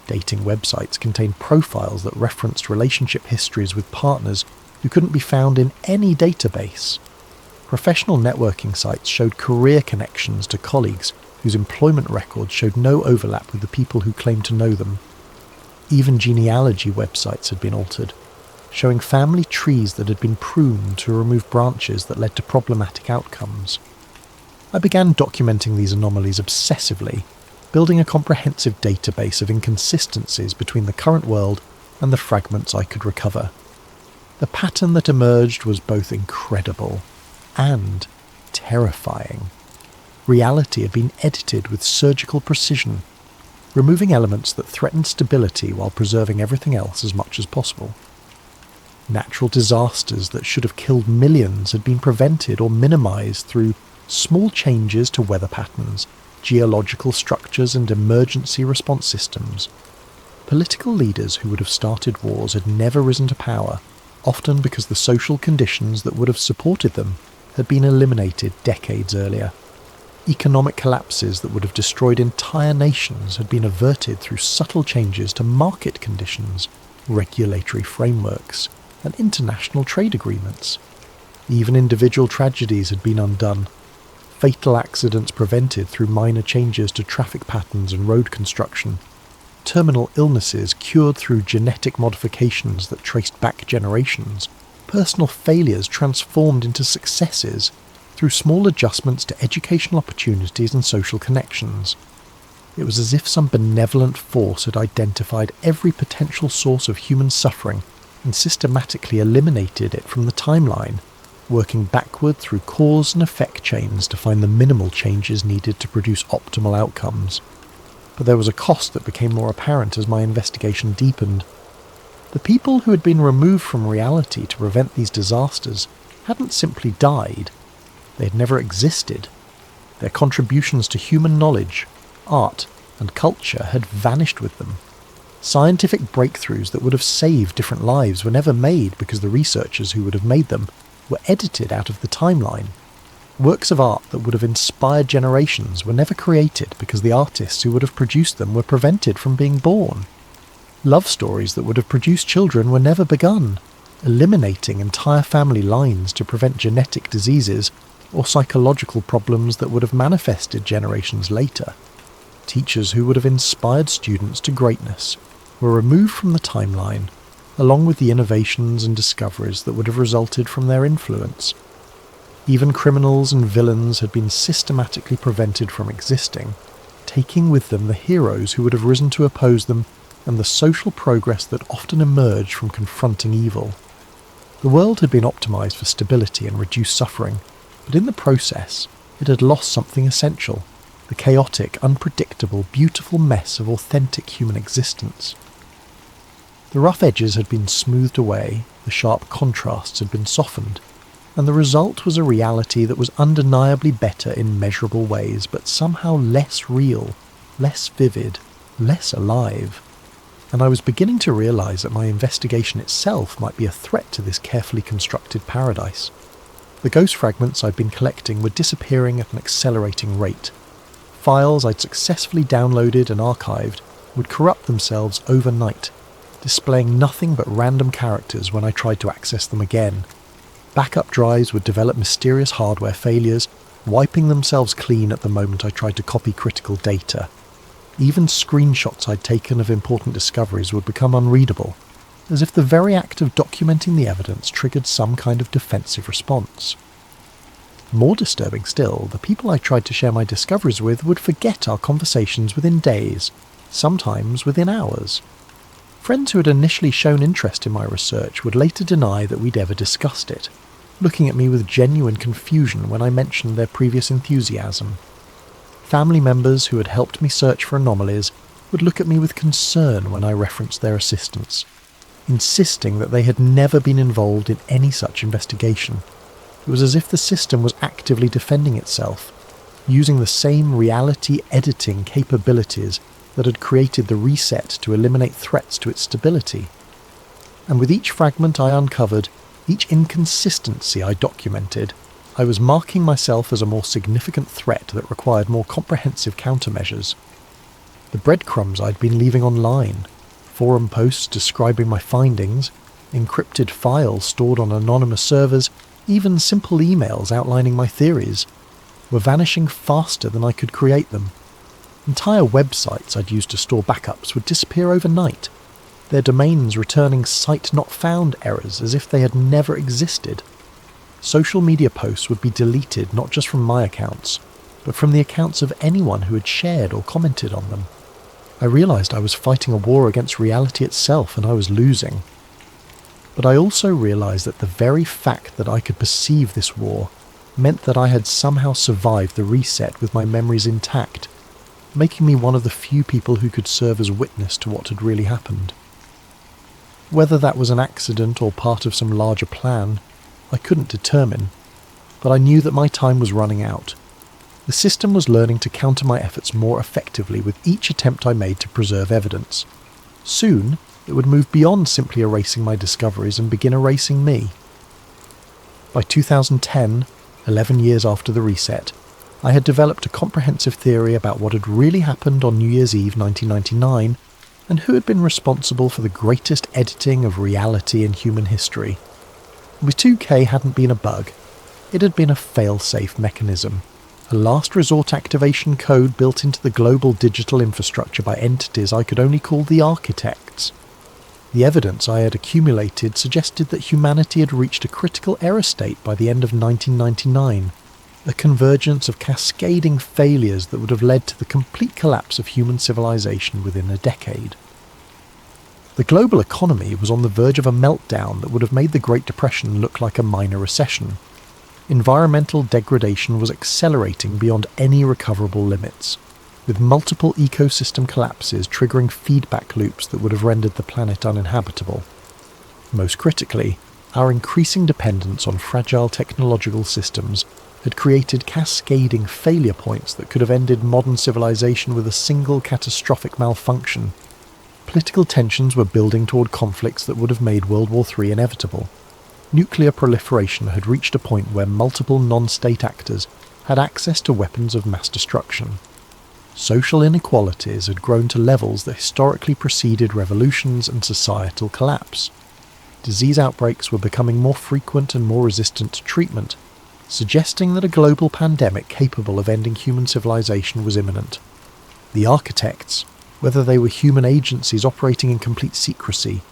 Dating websites contained profiles that referenced relationship histories with partners who couldn't be found in any database. Professional networking sites showed career connections to colleagues whose employment records showed no overlap with the people who claimed to know them. Even genealogy websites had been altered, showing family trees that had been pruned to remove branches that led to problematic outcomes. I began documenting these anomalies obsessively, building a comprehensive database of inconsistencies between the current world and the fragments I could recover. The pattern that emerged was both incredible and terrifying. Reality had been edited with surgical precision, removing elements that threatened stability while preserving everything else as much as possible. Natural disasters that should have killed millions had been prevented or minimized through small changes to weather patterns, geological structures and emergency response systems. Political leaders who would have started wars had never risen to power, often because the social conditions that would have supported them had been eliminated decades earlier. Economic collapses that would have destroyed entire nations had been averted through subtle changes to market conditions, regulatory frameworks, and international trade agreements. Even individual tragedies had been undone, fatal accidents prevented through minor changes to traffic patterns and road construction, terminal illnesses cured through genetic modifications that traced back generations, personal failures transformed into successes through small adjustments to educational opportunities and social connections. It was as if some benevolent force had identified every potential source of human suffering and systematically eliminated it from the timeline, working backward through cause and effect chains to find the minimal changes needed to produce optimal outcomes. But there was a cost that became more apparent as my investigation deepened. The people who had been removed from reality to prevent these disasters hadn't simply died. They had never existed. Their contributions to human knowledge, art, and culture had vanished with them. Scientific breakthroughs that would have saved different lives were never made because the researchers who would have made them were edited out of the timeline. Works of art that would have inspired generations were never created because the artists who would have produced them were prevented from being born. Love stories that would have produced children were never begun, eliminating entire family lines to prevent genetic diseases or psychological problems that would have manifested generations later. Teachers who would have inspired students to greatness were removed from the timeline, along with the innovations and discoveries that would have resulted from their influence. Even criminals and villains had been systematically prevented from existing, taking with them the heroes who would have risen to oppose them and the social progress that often emerged from confronting evil. The world had been optimized for stability and reduced suffering, but in the process, it had lost something essential: the chaotic, unpredictable, beautiful mess of authentic human existence. The rough edges had been smoothed away, the sharp contrasts had been softened, and the result was a reality that was undeniably better in measurable ways, but somehow less real, less vivid, less alive. and I was beginning to realise that my investigation itself might be a threat to this carefully constructed paradise. The ghost fragments I'd been collecting were disappearing at an accelerating rate. Files I'd successfully downloaded and archived would corrupt themselves overnight, displaying nothing but random characters when I tried to access them again. Backup drives would develop mysterious hardware failures, wiping themselves clean at the moment I tried to copy critical data. Even screenshots I'd taken of important discoveries would become unreadable, as if the very act of documenting the evidence triggered some kind of defensive response. More disturbing still, the people I tried to share my discoveries with would forget our conversations within days, sometimes within hours. Friends who had initially shown interest in my research would later deny that we'd ever discussed it, looking at me with genuine confusion when I mentioned their previous enthusiasm. Family members who had helped me search for anomalies would look at me with concern when I referenced their assistance, insisting that they had never been involved in any such investigation. It was as if the system was actively defending itself, using the same reality editing capabilities that had created the reset to eliminate threats to its stability. And with each fragment I uncovered, each inconsistency I documented, I was marking myself as a more significant threat that required more comprehensive countermeasures. The breadcrumbs I'd been leaving online, forum posts describing my findings, encrypted files stored on anonymous servers, even simple emails outlining my theories, were vanishing faster than I could create them. Entire websites I'd used to store backups would disappear overnight, their domains returning site not found errors as if they had never existed. Social media posts would be deleted not just from my accounts, but from the accounts of anyone who had shared or commented on them. I realised I was fighting a war against reality itself and I was losing. But I also realised that the very fact that I could perceive this war meant that I had somehow survived the reset with my memories intact, making me one of the few people who could serve as witness to what had really happened. Whether that was an accident or part of some larger plan, I couldn't determine, but I knew that my time was running out. The system was learning to counter my efforts more effectively with each attempt I made to preserve evidence. Soon, it would move beyond simply erasing my discoveries and begin erasing me. By 2010, 11 years after the reset, I had developed a comprehensive theory about what had really happened on New Year's Eve 1999 and who had been responsible for the greatest editing of reality in human history. With 2K hadn't been a bug. It had been a fail-safe mechanism, a last resort activation code built into the global digital infrastructure by entities I could only call the architects. The evidence I had accumulated suggested that humanity had reached a critical error state by the end of 1999, a convergence of cascading failures that would have led to the complete collapse of human civilization within a decade. The global economy was on the verge of a meltdown that would have made the Great Depression look like a minor recession. Environmental degradation was accelerating beyond any recoverable limits, with multiple ecosystem collapses triggering feedback loops that would have rendered the planet uninhabitable. Most critically, our increasing dependence on fragile technological systems had created cascading failure points that could have ended modern civilization with a single catastrophic malfunction. Political tensions were building toward conflicts that would have made World War III inevitable. Nuclear proliferation had reached a point where multiple non-state actors had access to weapons of mass destruction. Social inequalities had grown to levels that historically preceded revolutions and societal collapse. Disease outbreaks were becoming more frequent and more resistant to treatment, suggesting that a global pandemic capable of ending human civilization was imminent. The architects, whether they were human agencies operating in complete secrecy,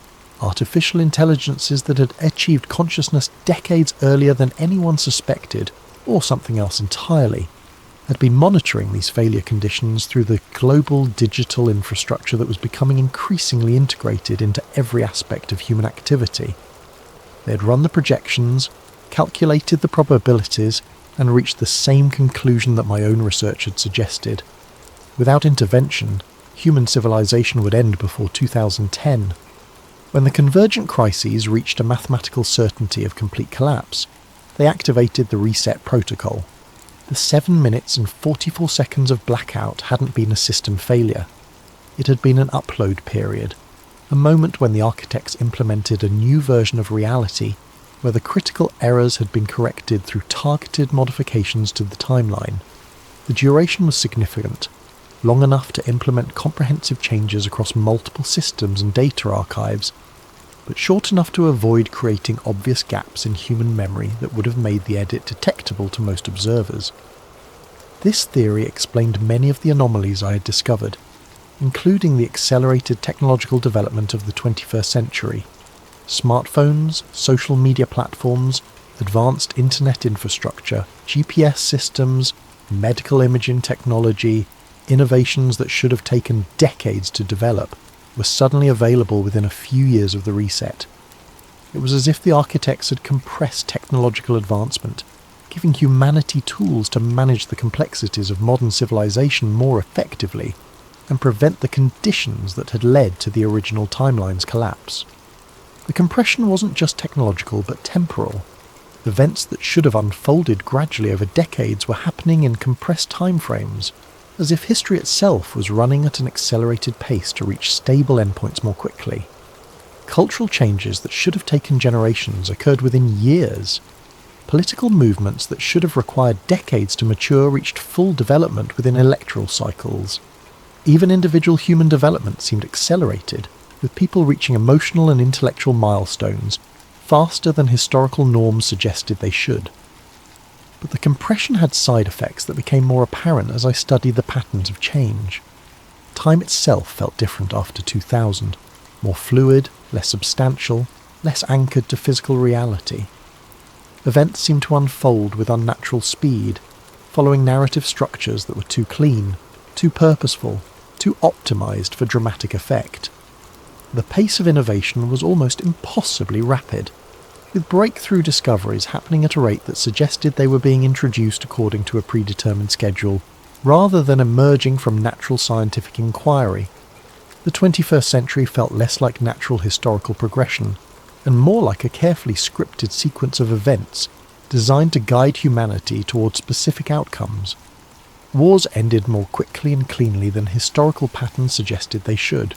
artificial intelligences that had achieved consciousness decades earlier than anyone suspected, or something else entirely, had been monitoring these failure conditions through the global digital infrastructure that was becoming increasingly integrated into every aspect of human activity. They had run the projections, calculated the probabilities, and reached the same conclusion that my own research had suggested. Without intervention, human civilization would end before 2010. When the convergent crises reached a mathematical certainty of complete collapse, they activated the reset protocol. The 7 minutes and 44 seconds of blackout hadn't been a system failure. It had been an upload period, a moment when the architects implemented a new version of reality where the critical errors had been corrected through targeted modifications to the timeline. The duration was significant, long enough to implement comprehensive changes across multiple systems and data archives, but short enough to avoid creating obvious gaps in human memory that would have made the edit detectable to most observers. This theory explained many of the anomalies I had discovered, including the accelerated technological development of the 21st century. Smartphones, social media platforms, advanced internet infrastructure, GPS systems, medical imaging technology, innovations that should have taken decades to develop, were suddenly available within a few years of the reset. It was as if the architects had compressed technological advancement, giving humanity tools to manage the complexities of modern civilization more effectively and prevent the conditions that had led to the original timeline's collapse. The compression wasn't just technological but temporal. Events that should have unfolded gradually over decades were happening in compressed timeframes, as if history itself was running at an accelerated pace to reach stable endpoints more quickly. Cultural changes that should have taken generations occurred within years. Political movements that should have required decades to mature reached full development within electoral cycles. Even individual human development seemed accelerated, with people reaching emotional and intellectual milestones faster than historical norms suggested they should. But the compression had side effects that became more apparent as I studied the patterns of change. Time itself felt different after 2000, more fluid, less substantial, less anchored to physical reality. Events seemed to unfold with unnatural speed, following narrative structures that were too clean, too purposeful, too optimized for dramatic effect. The pace of innovation was almost impossibly rapid, with breakthrough discoveries happening at a rate that suggested they were being introduced according to a predetermined schedule, rather than emerging from natural scientific inquiry. The 21st century felt less like natural historical progression, and more like a carefully scripted sequence of events designed to guide humanity toward specific outcomes. Wars ended more quickly and cleanly than historical patterns suggested they should.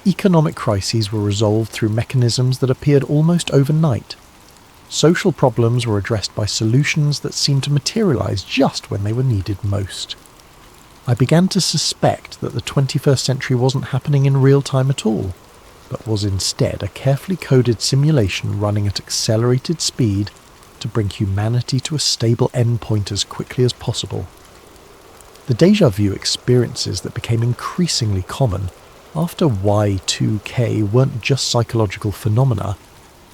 Economic crises were resolved through mechanisms that appeared almost overnight. Social problems were addressed by solutions that seemed to materialize just when they were needed most. I began to suspect that the 21st century wasn't happening in real time at all, but was instead a carefully coded simulation running at accelerated speed to bring humanity to a stable endpoint as quickly as possible. The déjà vu experiences that became increasingly common after Y2K weren't just psychological phenomena,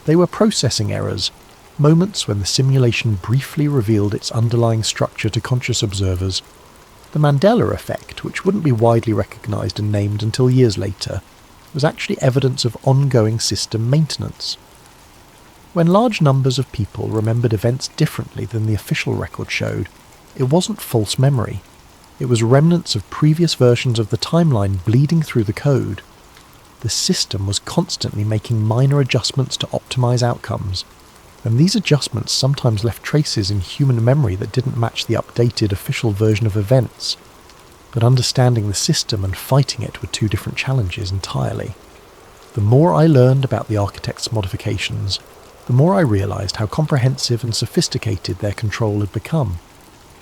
they were processing errors, moments when the simulation briefly revealed its underlying structure to conscious observers. The Mandela effect, which wouldn't be widely recognised and named until years later, was actually evidence of ongoing system maintenance. When large numbers of people remembered events differently than the official record showed, it wasn't false memory. It was remnants of previous versions of the timeline bleeding through the code. The system was constantly making minor adjustments to optimize outcomes, and these adjustments sometimes left traces in human memory that didn't match the updated official version of events. But understanding the system and fighting it were two different challenges entirely. The more I learned about the architect's modifications, the more I realized how comprehensive and sophisticated their control had become.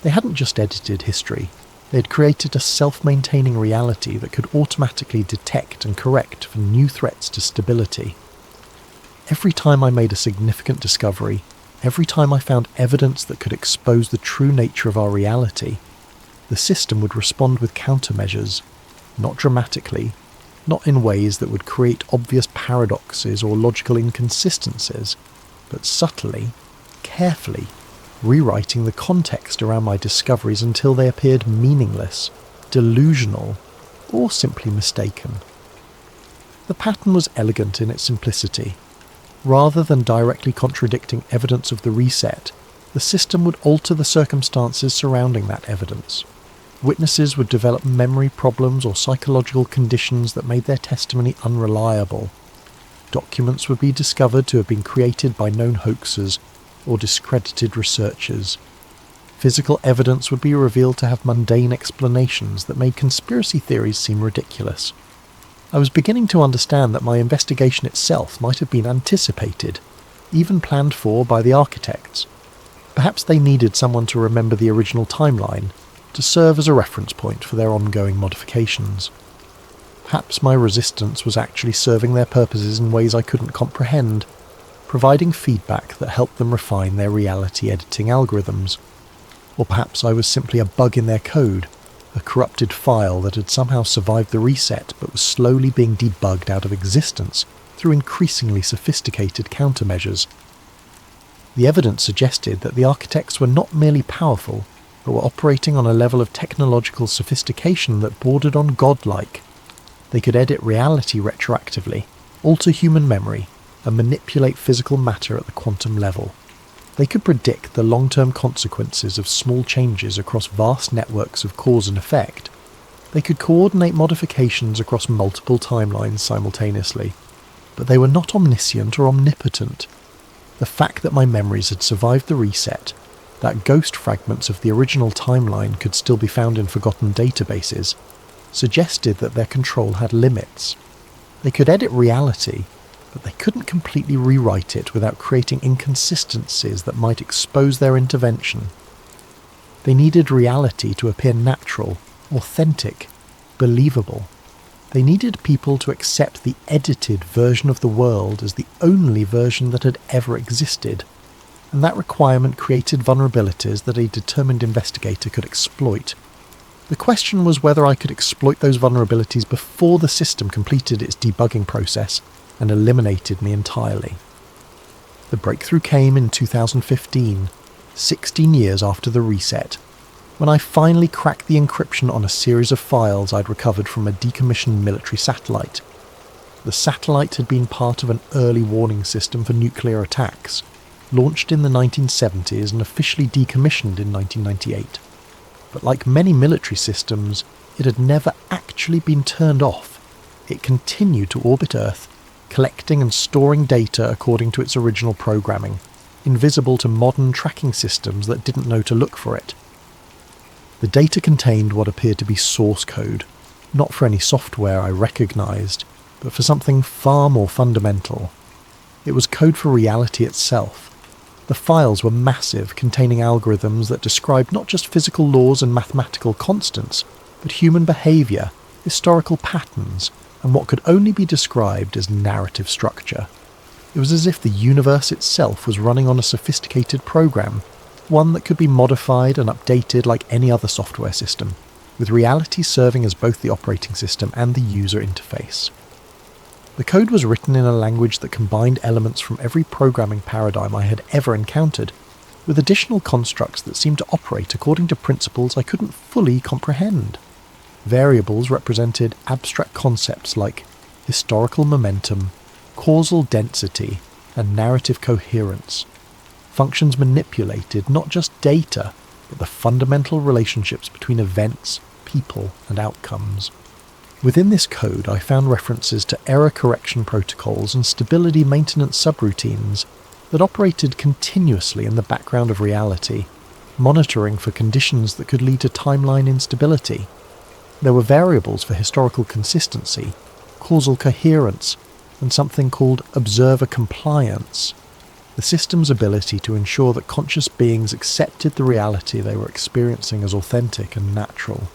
They hadn't just edited history. They had created a self-maintaining reality that could automatically detect and correct for new threats to stability. Every time I made a significant discovery, every time I found evidence that could expose the true nature of our reality, the system would respond with countermeasures, not dramatically, not in ways that would create obvious paradoxes or logical inconsistencies, but subtly, carefully, rewriting the context around my discoveries until they appeared meaningless, delusional, or simply mistaken. The pattern was elegant in its simplicity. Rather than directly contradicting evidence of the reset, the system would alter the circumstances surrounding that evidence. Witnesses would develop memory problems or psychological conditions that made their testimony unreliable. Documents would be discovered to have been created by known hoaxers or discredited researchers. Physical evidence would be revealed to have mundane explanations that made conspiracy theories seem ridiculous. I was beginning to understand that my investigation itself might have been anticipated, even planned for by the architects. Perhaps they needed someone to remember the original timeline, to serve as a reference point for their ongoing modifications. Perhaps my resistance was actually serving their purposes in ways I couldn't comprehend, providing feedback that helped them refine their reality editing algorithms. Or perhaps I was simply a bug in their code, a corrupted file that had somehow survived the reset but was slowly being debugged out of existence through increasingly sophisticated countermeasures. The evidence suggested that the architects were not merely powerful, but were operating on a level of technological sophistication that bordered on godlike. They could edit reality retroactively, alter human memory, and manipulate physical matter at the quantum level. They could predict the long-term consequences of small changes across vast networks of cause and effect. They could coordinate modifications across multiple timelines simultaneously. But they were not omniscient or omnipotent. The fact that my memories had survived the reset, that ghost fragments of the original timeline could still be found in forgotten databases, suggested that their control had limits. They could edit reality, but they couldn't completely rewrite it without creating inconsistencies that might expose their intervention. They needed reality to appear natural, authentic, believable. They needed people to accept the edited version of the world as the only version that had ever existed, and that requirement created vulnerabilities that a determined investigator could exploit. The question was whether I could exploit those vulnerabilities before the system completed its debugging process and eliminated me entirely. The breakthrough came in 2015, 16 years after the reset, when I finally cracked the encryption on a series of files I'd recovered from a decommissioned military satellite. The satellite had been part of an early warning system for nuclear attacks, launched in the 1970s and officially decommissioned in 1998. But like many military systems, it had never actually been turned off. It continued to orbit Earth, collecting and storing data according to its original programming, invisible to modern tracking systems that didn't know to look for it. The data contained what appeared to be source code, not for any software I recognised, but for something far more fundamental. It was code for reality itself. The files were massive, containing algorithms that described not just physical laws and mathematical constants, but human behaviour, historical patterns, and what could only be described as narrative structure. It was as if the universe itself was running on a sophisticated program, one that could be modified and updated like any other software system, with reality serving as both the operating system and the user interface. The code was written in a language that combined elements from every programming paradigm I had ever encountered, with additional constructs that seemed to operate according to principles I couldn't fully comprehend. Variables represented abstract concepts like historical momentum, causal density, and narrative coherence. Functions manipulated not just data, but the fundamental relationships between events, people, and outcomes. Within this code, I found references to error correction protocols and stability maintenance subroutines that operated continuously in the background of reality, monitoring for conditions that could lead to timeline instability. There were variables for historical consistency, causal coherence, and something called observer compliance, the system's ability to ensure that conscious beings accepted the reality they were experiencing as authentic and natural.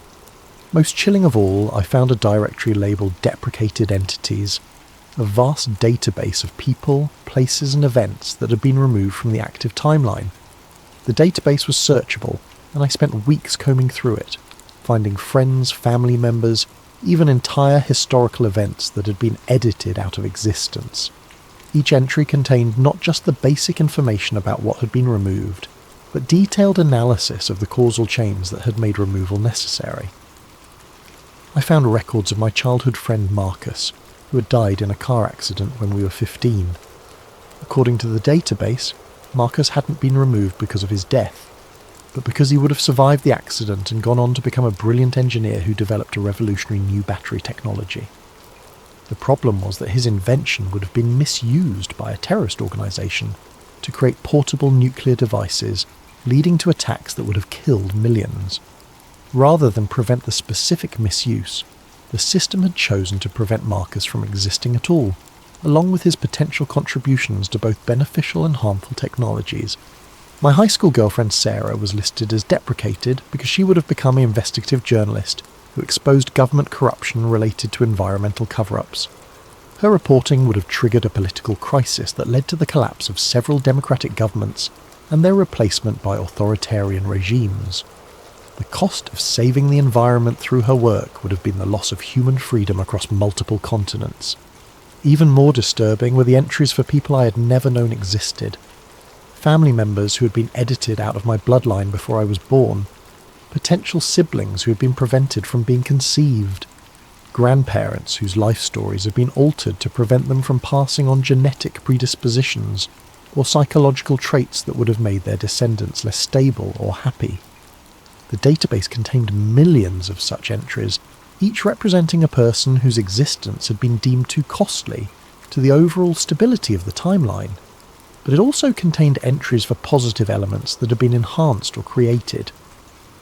Most chilling of all, I found a directory labelled deprecated entities, a vast database of people, places and events that had been removed from the active timeline. The database was searchable, and I spent weeks combing through it, finding friends, family members, even entire historical events that had been edited out of existence. Each entry contained not just the basic information about what had been removed, but detailed analysis of the causal chains that had made removal necessary. I found records of my childhood friend Marcus, who had died in a car accident when we were 15. According to the database, Marcus hadn't been removed because of his death, but because he would have survived the accident and gone on to become a brilliant engineer who developed a revolutionary new battery technology. The problem was that his invention would have been misused by a terrorist organisation to create portable nuclear devices, leading to attacks that would have killed millions. Rather than prevent the specific misuse, the system had chosen to prevent Marcus from existing at all, along with his potential contributions to both beneficial and harmful technologies. My high school girlfriend Sarah was listed as deprecated because she would have become an investigative journalist who exposed government corruption related to environmental cover-ups. Her reporting would have triggered a political crisis that led to the collapse of several democratic governments and their replacement by authoritarian regimes. The cost of saving the environment through her work would have been the loss of human freedom across multiple continents. Even more disturbing were the entries for people I had never known existed. Family members who had been edited out of my bloodline before I was born. Potential siblings who had been prevented from being conceived. Grandparents whose life stories had been altered to prevent them from passing on genetic predispositions or psychological traits that would have made their descendants less stable or happy. The database contained millions of such entries, each representing a person whose existence had been deemed too costly to the overall stability of the timeline. But it also contained entries for positive elements that had been enhanced or created.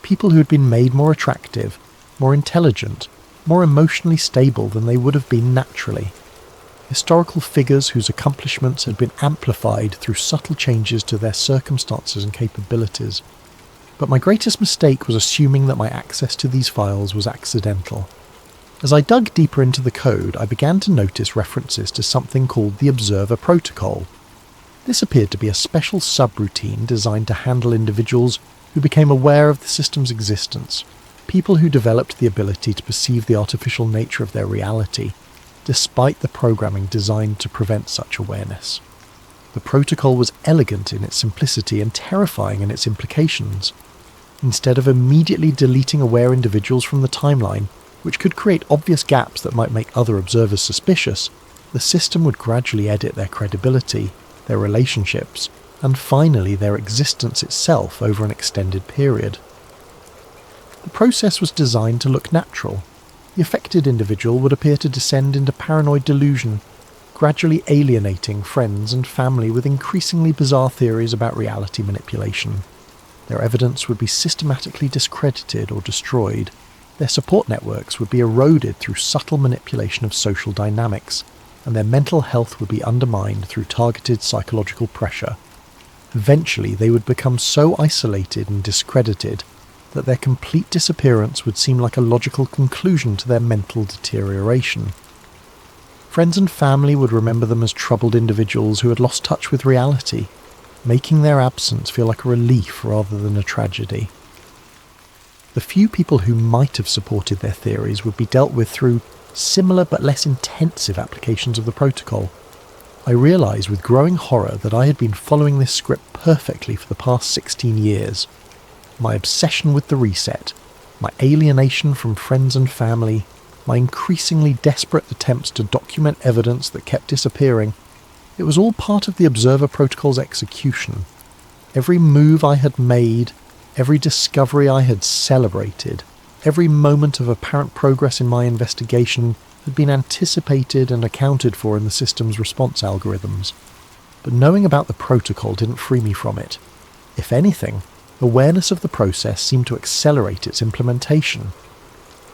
People who had been made more attractive, more intelligent, more emotionally stable than they would have been naturally. Historical figures whose accomplishments had been amplified through subtle changes to their circumstances and capabilities. But my greatest mistake was assuming that my access to these files was accidental. As I dug deeper into the code, I began to notice references to something called the Observer Protocol. This appeared to be a special subroutine designed to handle individuals who became aware of the system's existence, people who developed the ability to perceive the artificial nature of their reality, despite the programming designed to prevent such awareness. The protocol was elegant in its simplicity and terrifying in its implications. Instead of immediately deleting aware individuals from the timeline, which could create obvious gaps that might make other observers suspicious, the system would gradually edit their credibility, their relationships, and finally their existence itself over an extended period. The process was designed to look natural. The affected individual would appear to descend into paranoid delusion, gradually alienating friends and family with increasingly bizarre theories about reality manipulation. Their evidence would be systematically discredited or destroyed. Their support networks would be eroded through subtle manipulation of social dynamics, and their mental health would be undermined through targeted psychological pressure. Eventually, they would become so isolated and discredited that their complete disappearance would seem like a logical conclusion to their mental deterioration. Friends and family would remember them as troubled individuals who had lost touch with reality, making their absence feel like a relief rather than a tragedy. The few people who might have supported their theories would be dealt with through similar but less intensive applications of the protocol. I realised with growing horror that I had been following this script perfectly for the past 16 years. My obsession with the reset, my alienation from friends and family, my increasingly desperate attempts to document evidence that kept disappearing, it was all part of the Observer Protocol's execution. Every move I had made, every discovery I had celebrated, every moment of apparent progress in my investigation had been anticipated and accounted for in the system's response algorithms. But knowing about the protocol didn't free me from it. If anything, awareness of the process seemed to accelerate its implementation.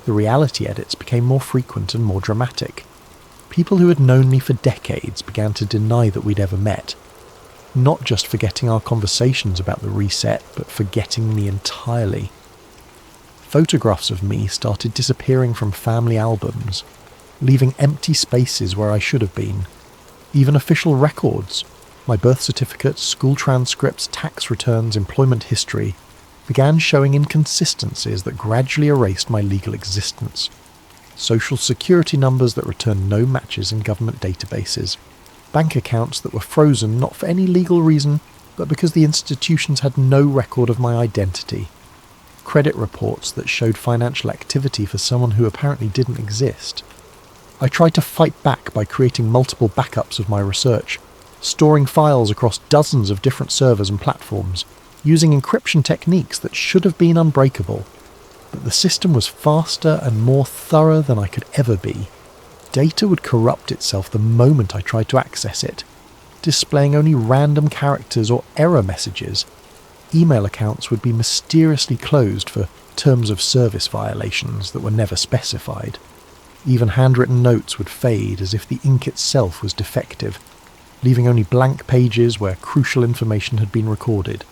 The reality edits became more frequent and more dramatic. People who had known me for decades began to deny that we'd ever met. Not just forgetting our conversations about the reset, but forgetting me entirely. Photographs of me started disappearing from family albums, leaving empty spaces where I should have been. Even official records, my birth certificate, school transcripts, tax returns, employment history, began showing inconsistencies that gradually erased my legal existence. Social security numbers that returned no matches in government databases. Bank accounts that were frozen not for any legal reason, but because the institutions had no record of my identity. Credit reports that showed financial activity for someone who apparently didn't exist. I tried to fight back by creating multiple backups of my research, storing files across dozens of different servers and platforms, using encryption techniques that should have been unbreakable. But the system was faster and more thorough than I could ever be. Data would corrupt itself the moment I tried to access it, displaying only random characters or error messages. Email accounts would be mysteriously closed for terms of service violations that were never specified. Even handwritten notes would fade as if the ink itself was defective, leaving only blank pages where crucial information had been recorded.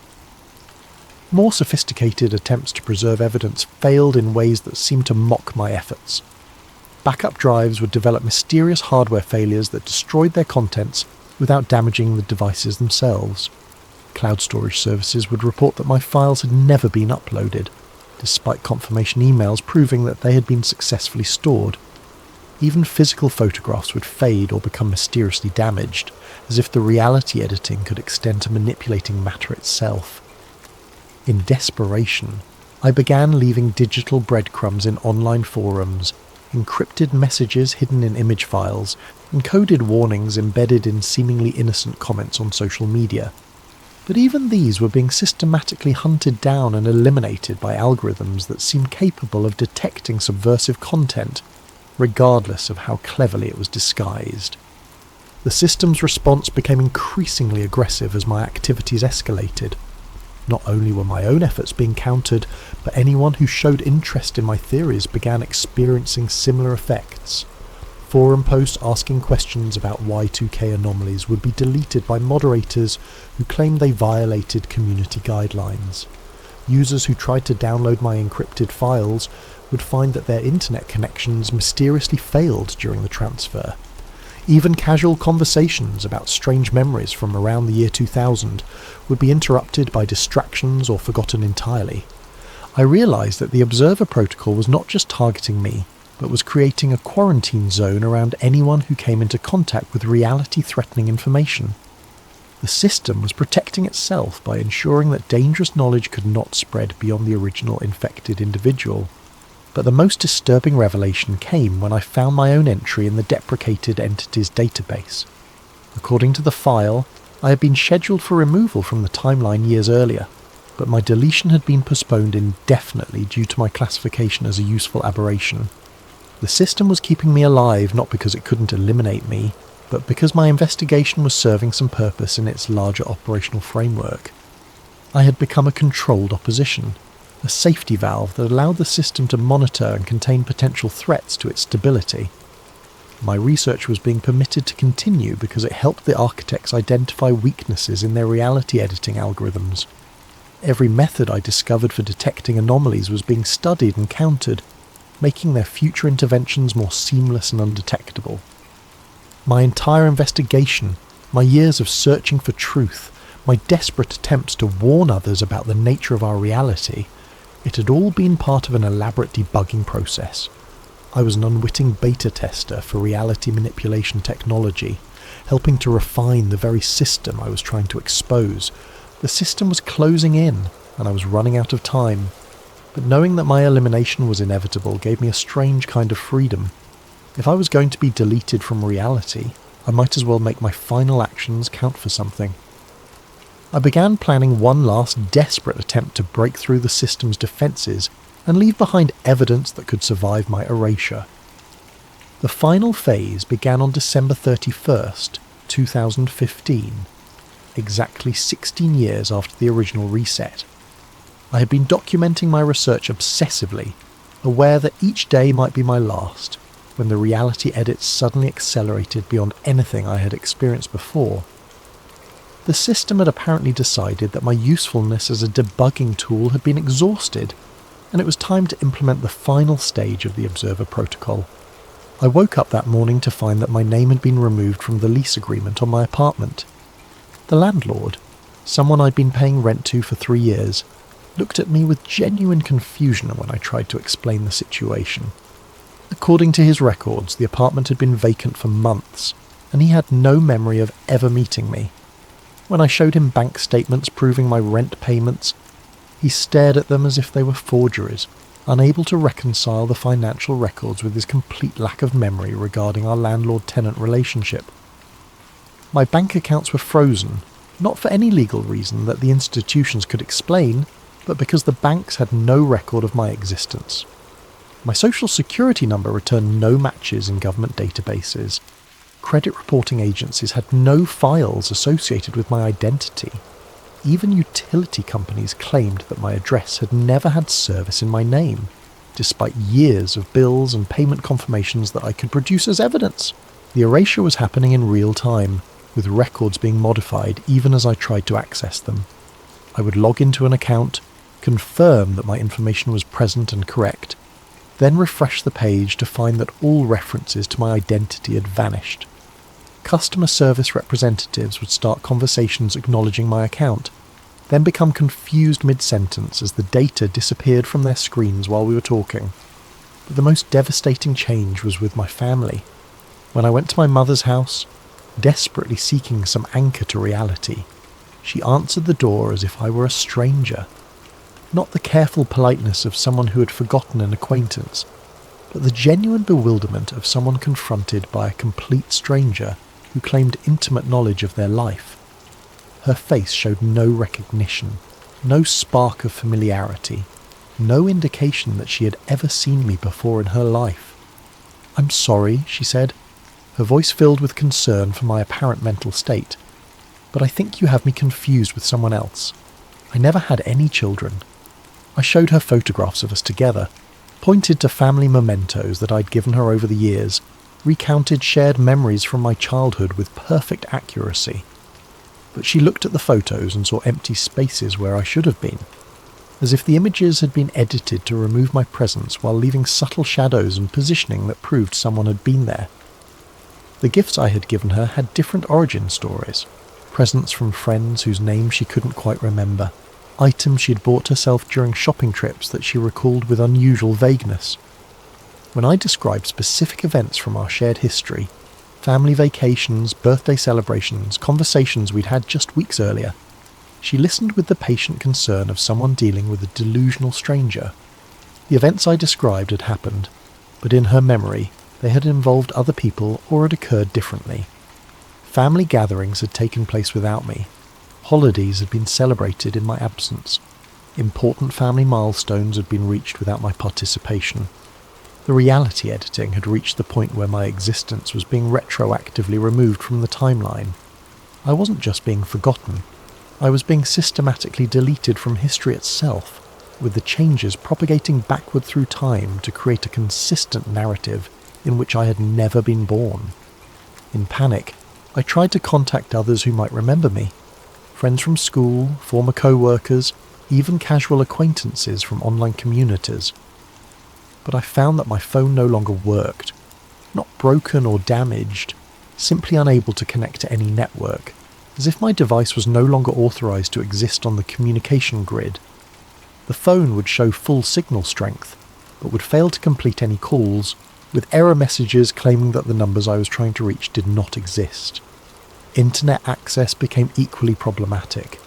More sophisticated attempts to preserve evidence failed in ways that seemed to mock my efforts. Backup drives would develop mysterious hardware failures that destroyed their contents without damaging the devices themselves. Cloud storage services would report that my files had never been uploaded, despite confirmation emails proving that they had been successfully stored. Even physical photographs would fade or become mysteriously damaged, as if the reality editing could extend to manipulating matter itself. In desperation, I began leaving digital breadcrumbs in online forums, encrypted messages hidden in image files, and coded warnings embedded in seemingly innocent comments on social media. But even these were being systematically hunted down and eliminated by algorithms that seemed capable of detecting subversive content, regardless of how cleverly it was disguised. The system's response became increasingly aggressive as my activities escalated. Not only were my own efforts being countered, but anyone who showed interest in my theories began experiencing similar effects. Forum posts asking questions about Y2K anomalies would be deleted by moderators who claimed they violated community guidelines. Users who tried to download my encrypted files would find that their internet connections mysteriously failed during the transfer. Even casual conversations about strange memories from around the year 2000 would be interrupted by distractions or forgotten entirely. I realised that the Observer Protocol was not just targeting me, but was creating a quarantine zone around anyone who came into contact with reality-threatening information. The system was protecting itself by ensuring that dangerous knowledge could not spread beyond the original infected individual. But the most disturbing revelation came when I found my own entry in the deprecated entities database. According to the file, I had been scheduled for removal from the timeline years earlier, but my deletion had been postponed indefinitely due to my classification as a useful aberration. The system was keeping me alive not because it couldn't eliminate me, but because my investigation was serving some purpose in its larger operational framework. I had become a controlled opposition, a safety valve that allowed the system to monitor and contain potential threats to its stability. My research was being permitted to continue because it helped the architects identify weaknesses in their reality editing algorithms. Every method I discovered for detecting anomalies was being studied and countered, making their future interventions more seamless and undetectable. My entire investigation, my years of searching for truth, my desperate attempts to warn others about the nature of our reality, it had all been part of an elaborate debugging process. I was an unwitting beta tester for reality manipulation technology, helping to refine the very system I was trying to expose. The system was closing in, and I was running out of time. But knowing that my elimination was inevitable gave me a strange kind of freedom. If I was going to be deleted from reality, I might as well make my final actions count for something. I began planning one last desperate attempt to break through the system's defences and leave behind evidence that could survive my erasure. The final phase began on December 31st, 2015, exactly 16 years after the original reset. I had been documenting my research obsessively, aware that each day might be my last, when the reality edits suddenly accelerated beyond anything I had experienced before. The system had apparently decided that my usefulness as a debugging tool had been exhausted, and it was time to implement the final stage of the Observer Protocol. I woke up that morning to find that my name had been removed from the lease agreement on my apartment. The landlord, someone I'd been paying rent to for 3 years, looked at me with genuine confusion when I tried to explain the situation. According to his records, the apartment had been vacant for months, and he had no memory of ever meeting me. When I showed him bank statements proving my rent payments, he stared at them as if they were forgeries, unable to reconcile the financial records with his complete lack of memory regarding our landlord-tenant relationship. My bank accounts were frozen, not for any legal reason that the institutions could explain, but because the banks had no record of my existence. My social security number returned no matches in government databases. Credit reporting agencies had no files associated with my identity. Even utility companies claimed that my address had never had service in my name. despite years of bills and payment confirmations that I could produce as evidence. The erasure was happening in real time, with records being modified even as I tried to access them. I would log into an account, confirm that my information was present and correct, then refresh the page to find that all references to my identity had vanished. Customer service representatives would start conversations acknowledging my account, then become confused mid-sentence as the data disappeared from their screens while we were talking. But the most devastating change was with my family. When I went to my mother's house, desperately seeking some anchor to reality, she answered the door as if I were a stranger. Not the careful politeness of someone who had forgotten an acquaintance, but the genuine bewilderment of someone confronted by a complete stranger who claimed intimate knowledge of their life. Her face showed no recognition, no spark of familiarity, no indication that she had ever seen me before in her life. "I'm sorry," she said, her voice filled with concern for my apparent mental state, "but I think you have me confused with someone else. I never had any children." I showed her photographs of us together, pointed to family mementos that I'd given her over the years, recounted shared memories from my childhood with perfect accuracy. But she looked at the photos and saw empty spaces where I should have been, as if the images had been edited to remove my presence while leaving subtle shadows and positioning that proved someone had been there. The gifts I had given her had different origin stories, presents from friends whose names she couldn't quite remember, items she'd bought herself during shopping trips that she recalled with unusual vagueness. When I described specific events from our shared history, family vacations, birthday celebrations, conversations we'd had just weeks earlier, she listened with the patient concern of someone dealing with a delusional stranger. The events I described had happened, but in her memory, they had involved other people or had occurred differently. Family gatherings had taken place without me. Holidays had been celebrated in my absence. Important family milestones had been reached without my participation. The reality editing had reached the point where my existence was being retroactively removed from the timeline. I wasn't just being forgotten. I was being systematically deleted from history itself, with the changes propagating backward through time to create a consistent narrative in which I had never been born. In panic, I tried to contact others who might remember me. Friends from school, former co-workers, even casual acquaintances from online communities. But I found that my phone no longer worked. Not broken or damaged, simply unable to connect to any network, as if my device was no longer authorized to exist on the communication grid. The phone would show full signal strength, but would fail to complete any calls, with error messages claiming that the numbers I was trying to reach did not exist. Internet access became equally problematic.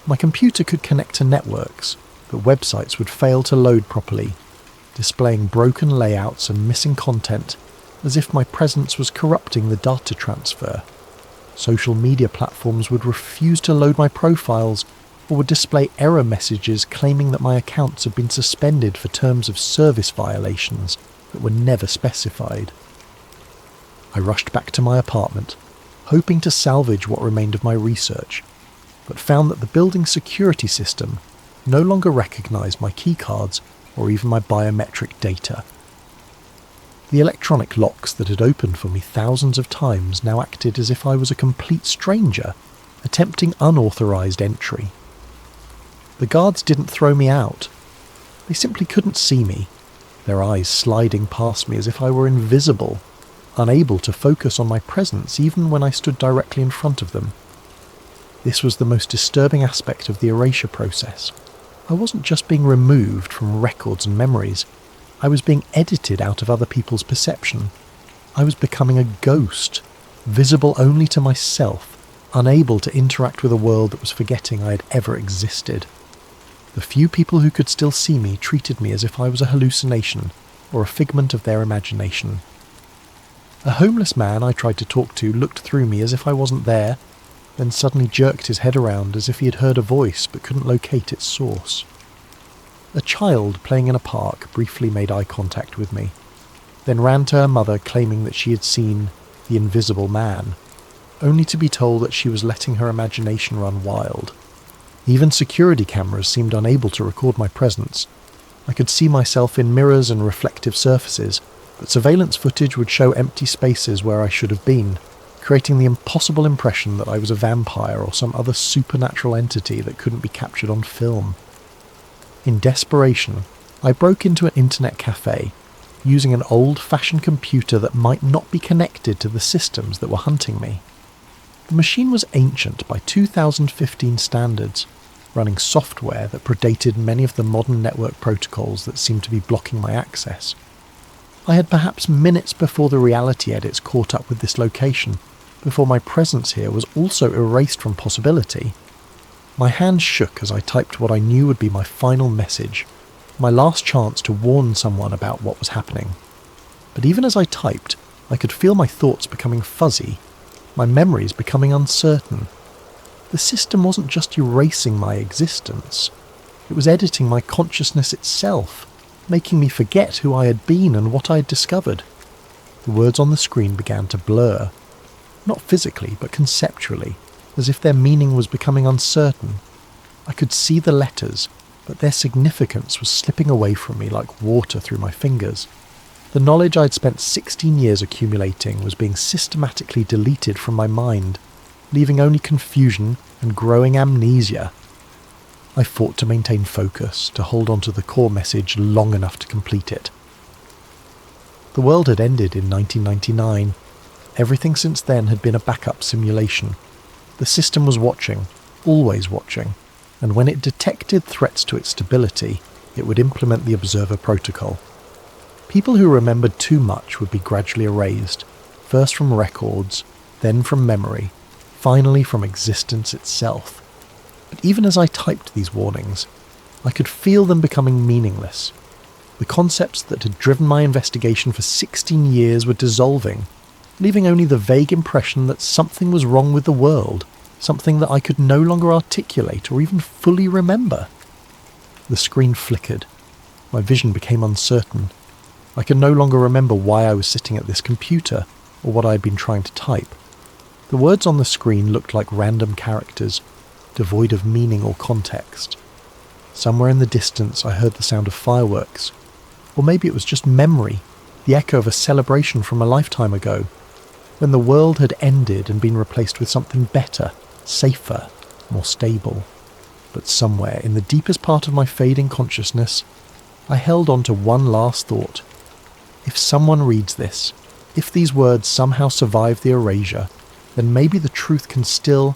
My computer could connect to networks, but websites would fail to load properly, displaying broken layouts and missing content, as if my presence was corrupting the data transfer. Social media platforms would refuse to load my profiles, or would display error messages claiming that my accounts had been suspended for terms of service violations that were never specified. I rushed back to my apartment, hoping to salvage what remained of my research, but found that the building's security system no longer recognized my keycards or even my biometric data. The electronic locks that had opened for me thousands of times now acted as if I was a complete stranger, attempting unauthorized entry. The guards didn't throw me out. They simply couldn't see me, their eyes sliding past me as if I were invisible, unable to focus on my presence even when I stood directly in front of them. This was the most disturbing aspect of the erasure process. I wasn't just being removed from records and memories. I was being edited out of other people's perception. I was becoming a ghost, visible only to myself, unable to interact with a world that was forgetting I had ever existed. The few people who could still see me treated me as if I was a hallucination or a figment of their imagination. A homeless man I tried to talk to looked through me as if I wasn't there, then suddenly jerked his head around as if he had heard a voice but couldn't locate its source. A child playing in a park briefly made eye contact with me, then ran to her mother claiming that she had seen the invisible man, only to be told that she was letting her imagination run wild. Even security cameras seemed unable to record my presence, I could see myself in mirrors and reflective surfaces, but surveillance footage would show empty spaces where I should have been, creating the impossible impression that I was a vampire or some other supernatural entity that couldn't be captured on film. In desperation, I broke into an internet cafe, using an old-fashioned computer that might not be connected to the systems that were hunting me. The machine was ancient by 2015 standards, running software that predated many of the modern network protocols that seemed to be blocking my access. I had perhaps minutes before the reality edits caught up with this location, before my presence here was also erased from possibility. My hands shook as I typed what I knew would be my final message, my last chance to warn someone about what was happening. But even as I typed, I could feel my thoughts becoming fuzzy, my memories becoming uncertain. The system wasn't just erasing my existence, it was editing my consciousness itself, making me forget who I had been and what I had discovered. The words on the screen began to blur, not physically but conceptually, as if their meaning was becoming uncertain. I could see the letters, but their significance was slipping away from me like water through my fingers. The knowledge I'd spent 16 years accumulating was being systematically deleted from my mind, leaving only confusion and growing amnesia. I fought to maintain focus, to hold on to the core message long enough to complete it. The world had ended in 1999. Everything since then had been a backup simulation. The system was watching, always watching, and when it detected threats to its stability, it would implement the Observer Protocol. People who remembered too much would be gradually erased, first from records, then from memory, finally from existence itself. But even as I typed these warnings, I could feel them becoming meaningless. The concepts that had driven my investigation for 16 years were dissolving, leaving only the vague impression that something was wrong with the world, something that I could no longer articulate or even fully remember. The screen flickered. My vision became uncertain. I could no longer remember why I was sitting at this computer or what I had been trying to type. The words on the screen looked like random characters, devoid of meaning or context. Somewhere in the distance I heard the sound of fireworks. Or maybe it was just memory, the echo of a celebration from a lifetime ago, when the world had ended and been replaced with something better, safer, more stable. But somewhere in the deepest part of my fading consciousness, I held on to one last thought. If someone reads this, if these words somehow survive the erasure, then maybe the truth can still,